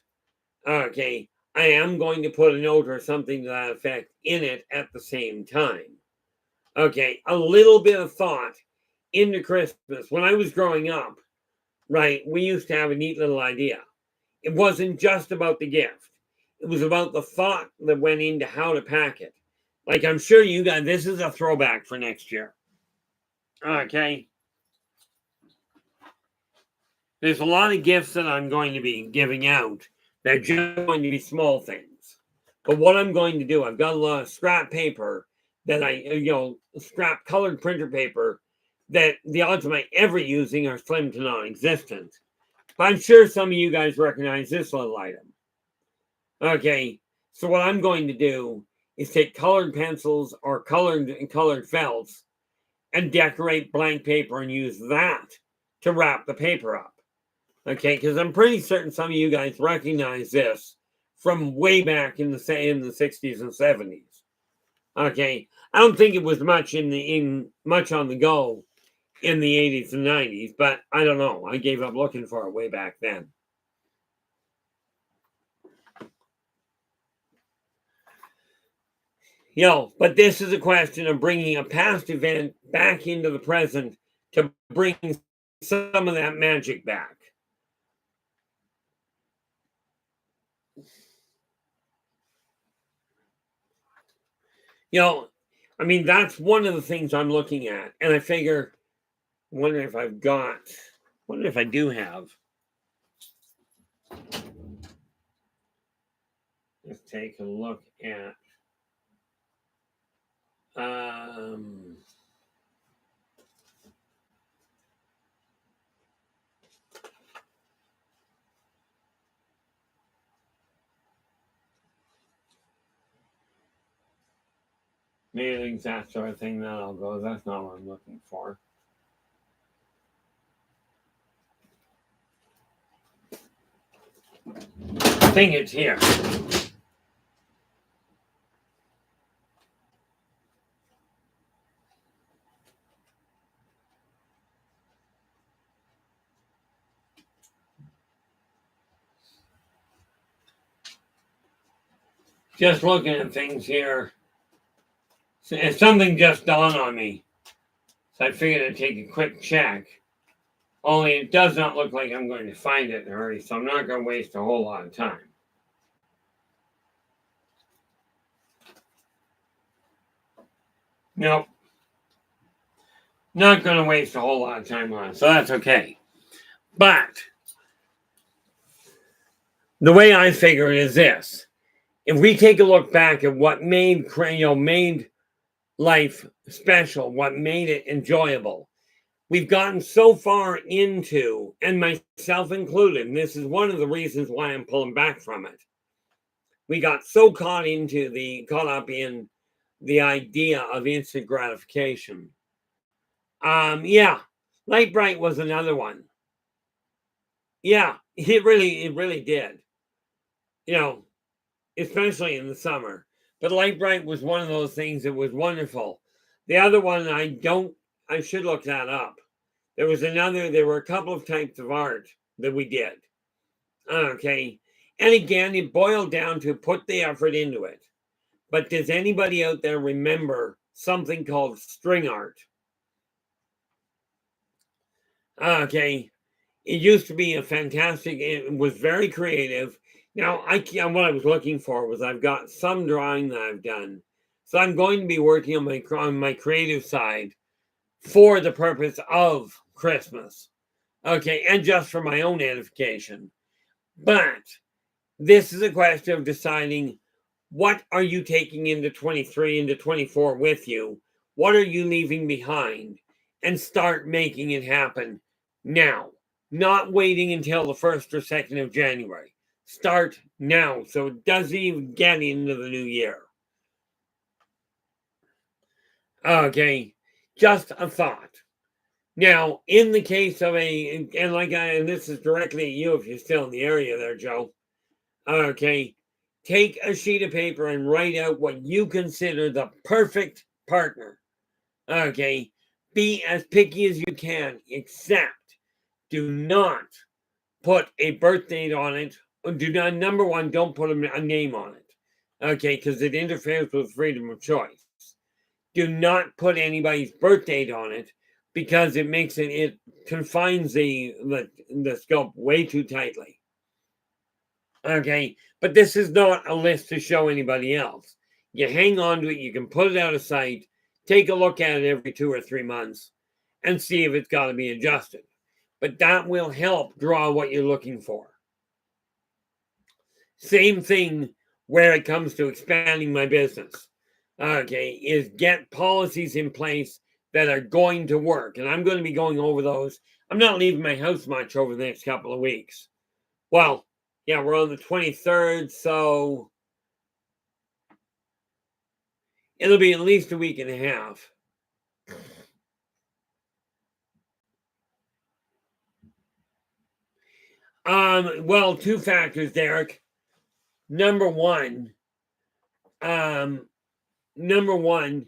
Okay. I am going to put a note or something to that effect in it at the same time. Okay. A little bit of thought into Christmas. When I was growing up, right, we used to have a neat little idea. It wasn't just about the gift. It was about the thought that went into how to pack it. Like I'm sure you guys, this is a throwback for next year. Okay. There's a lot of gifts that I'm going to be giving out that are just going to be small things. But what I'm going to do, I've got a lot of scrap paper that scrap colored printer paper that the odds of my ever using are slim to non-existent. But I'm sure some of you guys recognize this little item. Okay, so what I'm going to do is take colored pencils or colored felts and decorate blank paper and use that to wrap the paper up. Okay, because I'm pretty certain some of you guys recognize this from way back in the 60s and 70s. Okay, I don't think it was much much on the go in the 80s and 90s, but I don't know. I gave up looking for it way back then. But this is a question of bringing a past event back into the present to bring some of that magic back. I mean, that's one of the things I'm looking at. And I figure, wonder if I do have. Let's take a look at. Mailings, that sort of thing, that'll go. That's not what I'm looking for. I think it's here. Just looking at things here. Something just dawned on me. So I figured I'd take a quick check. Only it does not look like I'm going to find it in a hurry, so I'm not going to waste a whole lot of time. Nope. Not going to waste a whole lot of time on it, so that's okay. But the way I figure it is this. If we take a look back at what made life special, what made it enjoyable, we've gotten so far into, and myself included, and this is one of the reasons why I'm pulling back from it. We got so caught up in the idea of instant gratification. Yeah, Light Bright was another one. Yeah, it really did. You know, especially in the summer. But Light Bright was one of those things that was wonderful. The other one, I should look that up. There were a couple of types of art that we did. Okay. And again, it boiled down to put the effort into it. But does anybody out there remember something called string art? Okay. It used to be it was very creative. Now, what I was looking for was I've got some drawing that I've done. So I'm going to be working on my creative side for the purpose of Christmas. Okay. And just for my own edification. But this is a question of deciding what are you taking into 23, into 24 with you? What are you leaving behind? And start making it happen now, not waiting until the 1st or 2nd of January. Start now so it doesn't even get into the new year. Okay, just a thought. Now, in the case of and this is directly at you if you're still in the area there, Joe. Okay, take a sheet of paper and write out what you consider the perfect partner. Okay, be as picky as you can, except do not put a birth date on it. Do not, number one, don't put a name on it. Okay, because it interferes with freedom of choice. Do not put anybody's birth date on it because it confines the scope way too tightly. Okay, but this is not a list to show anybody else. You hang on to it, you can put it out of sight, take a look at it every 2 or 3 months, and see if it's got to be adjusted. But that will help draw what you're looking for. Same thing where it comes to expanding my business. Okay, is get policies in place that are going to work. And I'm going to be going over those. I'm not leaving my house much over the next couple of weeks. Well, yeah, we're on the 23rd, so it'll be at least a week and a half. Well, two factors, Derek. Number one, number one,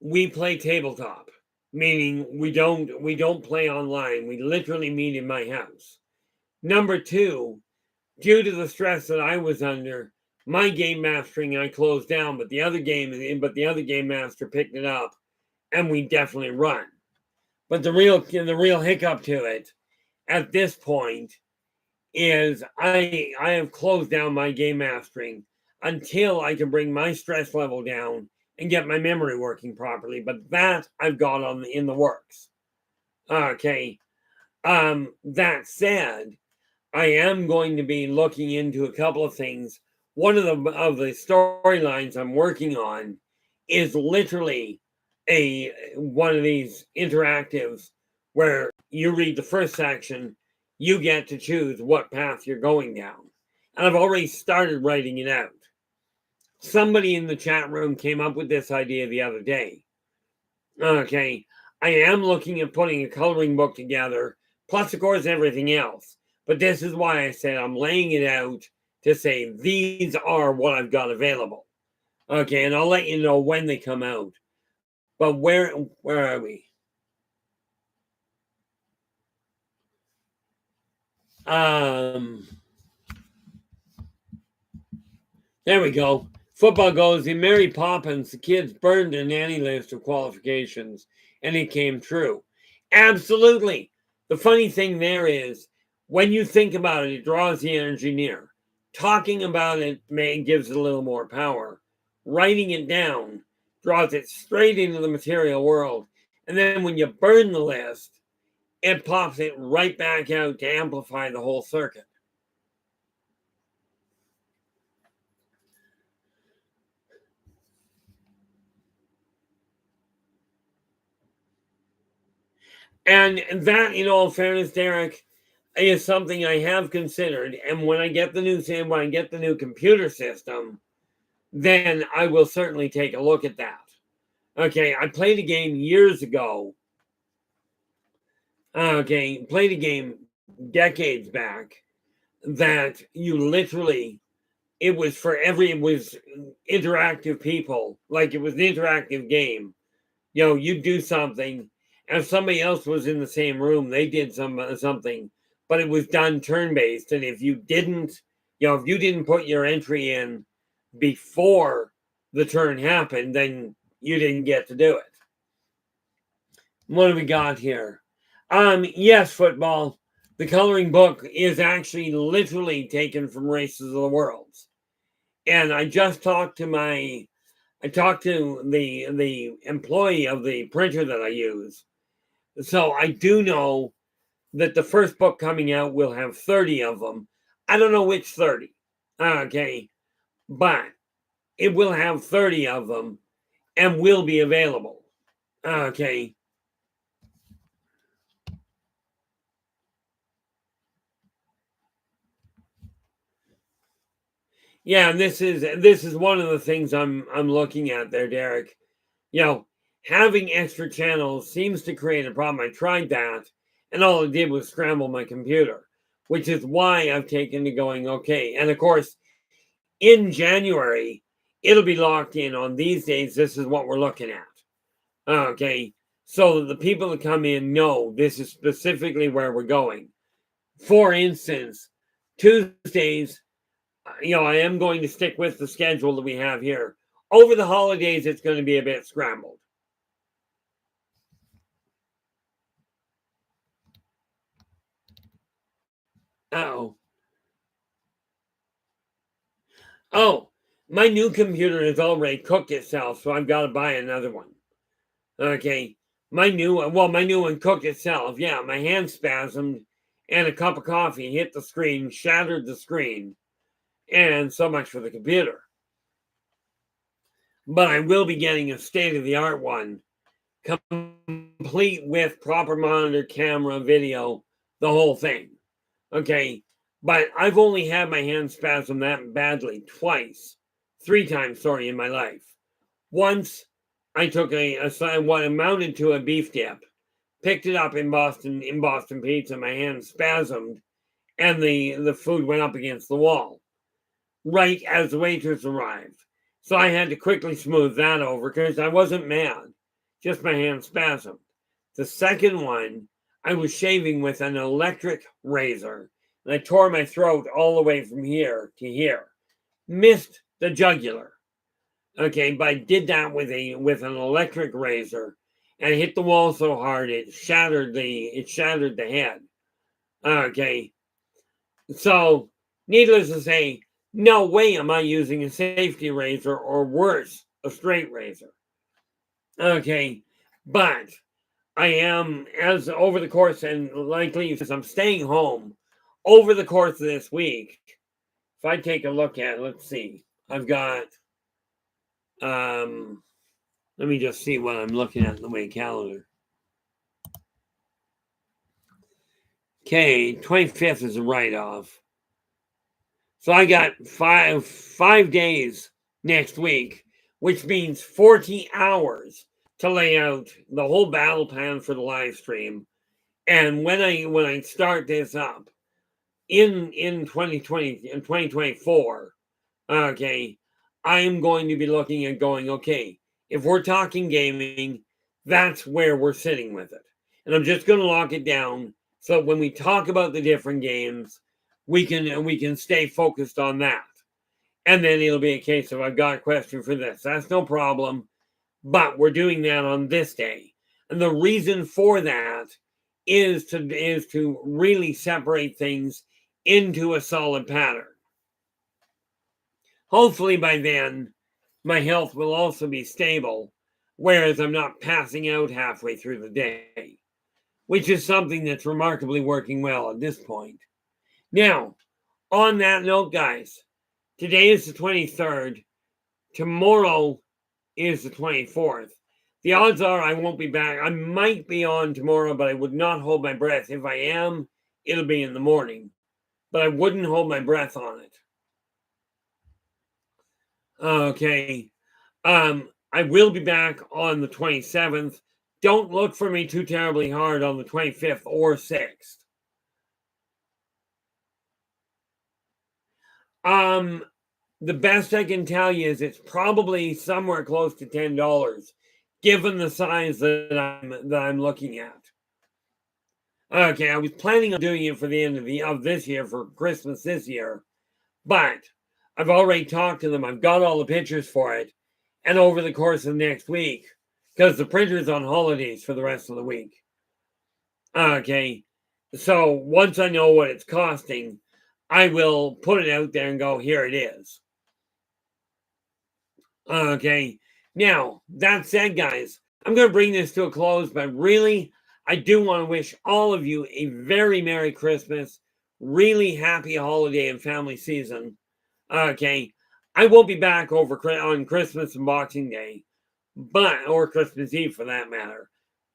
we play tabletop, meaning we don't play online. We literally meet in my house. Number two, due to the stress that I was under, my game mastering I closed down, but the other game master picked it up, and we definitely run. But the real hiccup to it at this point is I have closed down my game mastering until I can bring my stress level down and get my memory working properly. But that I've got in the works. Okay. That said, I am going to be looking into a couple of things. One of the storylines I'm working on is literally one of these interactives where you read the first section, you get to choose what path you're going down. And I've already started writing it out. Somebody in the chat room came up with this idea the other day. Okay, I am looking at putting a coloring book together, plus, of course, everything else. But this is why I said I'm laying it out to say these are what I've got available. Okay, and I'll let you know when they come out. But where are we? There we go. Football goes in Mary Poppins. The kids burned a nanny list of qualifications, and it came true. Absolutely. The funny thing there is, when you think about it, it draws the energy near. Talking about it gives it a little more power. Writing it down draws it straight into the material world. And then when you burn the list, it pops it right back out to amplify the whole circuit. And that, in all fairness, Derek, is something I have considered. And when I get the new computer system, then I will certainly take a look at that. Okay, I played a game years ago. Okay, played a game decades back that you literally, it was interactive people. Like, it was an interactive game. You do something, and if somebody else was in the same room, they did something, but it was done turn-based. And if you didn't put your entry in before the turn happened, then you didn't get to do it. What do we got here? Yes, football. The coloring book is actually literally taken from Races of the Worlds. And I talked to the employee of the printer that I use. So I do know that the first book coming out will have 30 of them. I don't know which 30. Okay. But it will have 30 of them and will be available. Okay. Yeah, and this is one of the things I'm looking at there, Derek. Having extra channels seems to create a problem. I tried that, and all it did was scramble my computer, which is why I've taken to going okay. And of course, in January, it'll be locked in on these days. This is what we're looking at. Okay, so the people that come in know this is specifically where we're going. For instance, Tuesdays, I am going to stick with the schedule that we have here. Over the holidays, it's going to be a bit scrambled. Uh-oh. Oh, my new computer has already cooked itself, so I've got to buy another one. Okay. My new one cooked itself. Yeah, my hand spasmed, and a cup of coffee hit the screen, shattered the screen. And so much for the computer. But I will be getting a state-of-the-art one, complete with proper monitor, camera, video, the whole thing. Okay, but I've only had my hand spasm that badly three times, in my life. Once I took what amounted to a beef dip, picked it up in Boston Pizza, my hand spasmed, and the food went up against the wall right as the waitress arrived. So I had to quickly smooth that over because I wasn't mad, just my hand spasmed. The second one, I was shaving with an electric razor, and I tore my throat all the way from here to here. Missed the jugular. Okay, but I did that with an electric razor, and it hit the wall so hard it shattered the head. Okay, so needless to say, no way am I using a safety razor, or worse, a straight razor. Okay, but I am, as over the course, and likely as I'm staying home over the course of this week, if I take a look at, let's see, I've got, let me just see what I'm looking at in the way calendar. Okay, 25th is a write-off. So I got five days next week, which means 40 hours to lay out the whole battle plan for the live stream. And when I start this up in 2020 and 2024, okay, I am going to be looking at going, okay, if we're talking gaming, that's where we're sitting with it. And I'm just going to lock it down so when we talk about the different games, we can stay focused on that. And then it'll be a case of, I've got a question for this. That's no problem. But we're doing that on this day. And the reason for that is to really separate things into a solid pattern. Hopefully by then, my health will also be stable, whereas I'm not passing out halfway through the day, which is something that's remarkably working well at this point. Now, on that note, guys, today is the 23rd. Tomorrow is the 24th. The odds are I won't be back. I might be on tomorrow, but I would not hold my breath. If I am, it'll be in the morning. But I wouldn't hold my breath on it. Okay. I will be back on the 27th. Don't look for me too terribly hard on the 25th or 6th. The best I can tell you is it's probably somewhere close to $10, given the size that I'm looking at. Okay, I was planning on doing it for the end of this year, for Christmas this year, but I've already talked to them. I've got all the pictures for it, and over the course of next week, because the printer's on holidays for the rest of the week. Okay, so once I know what it's costing, I will put it out there and go, here it is. Okay, now, that said, guys, I'm going to bring this to a close, but really, I do want to wish all of you a very Merry Christmas, really happy holiday and family season. Okay, I won't be back on Christmas and Boxing Day, or Christmas Eve for that matter.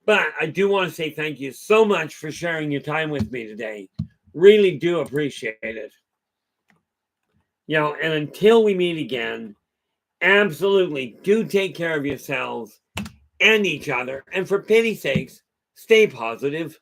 But I do want to say thank you so much for sharing your time with me today. Really do appreciate it. And until we meet again, absolutely do take care of yourselves and each other. And for pity's sakes, stay positive.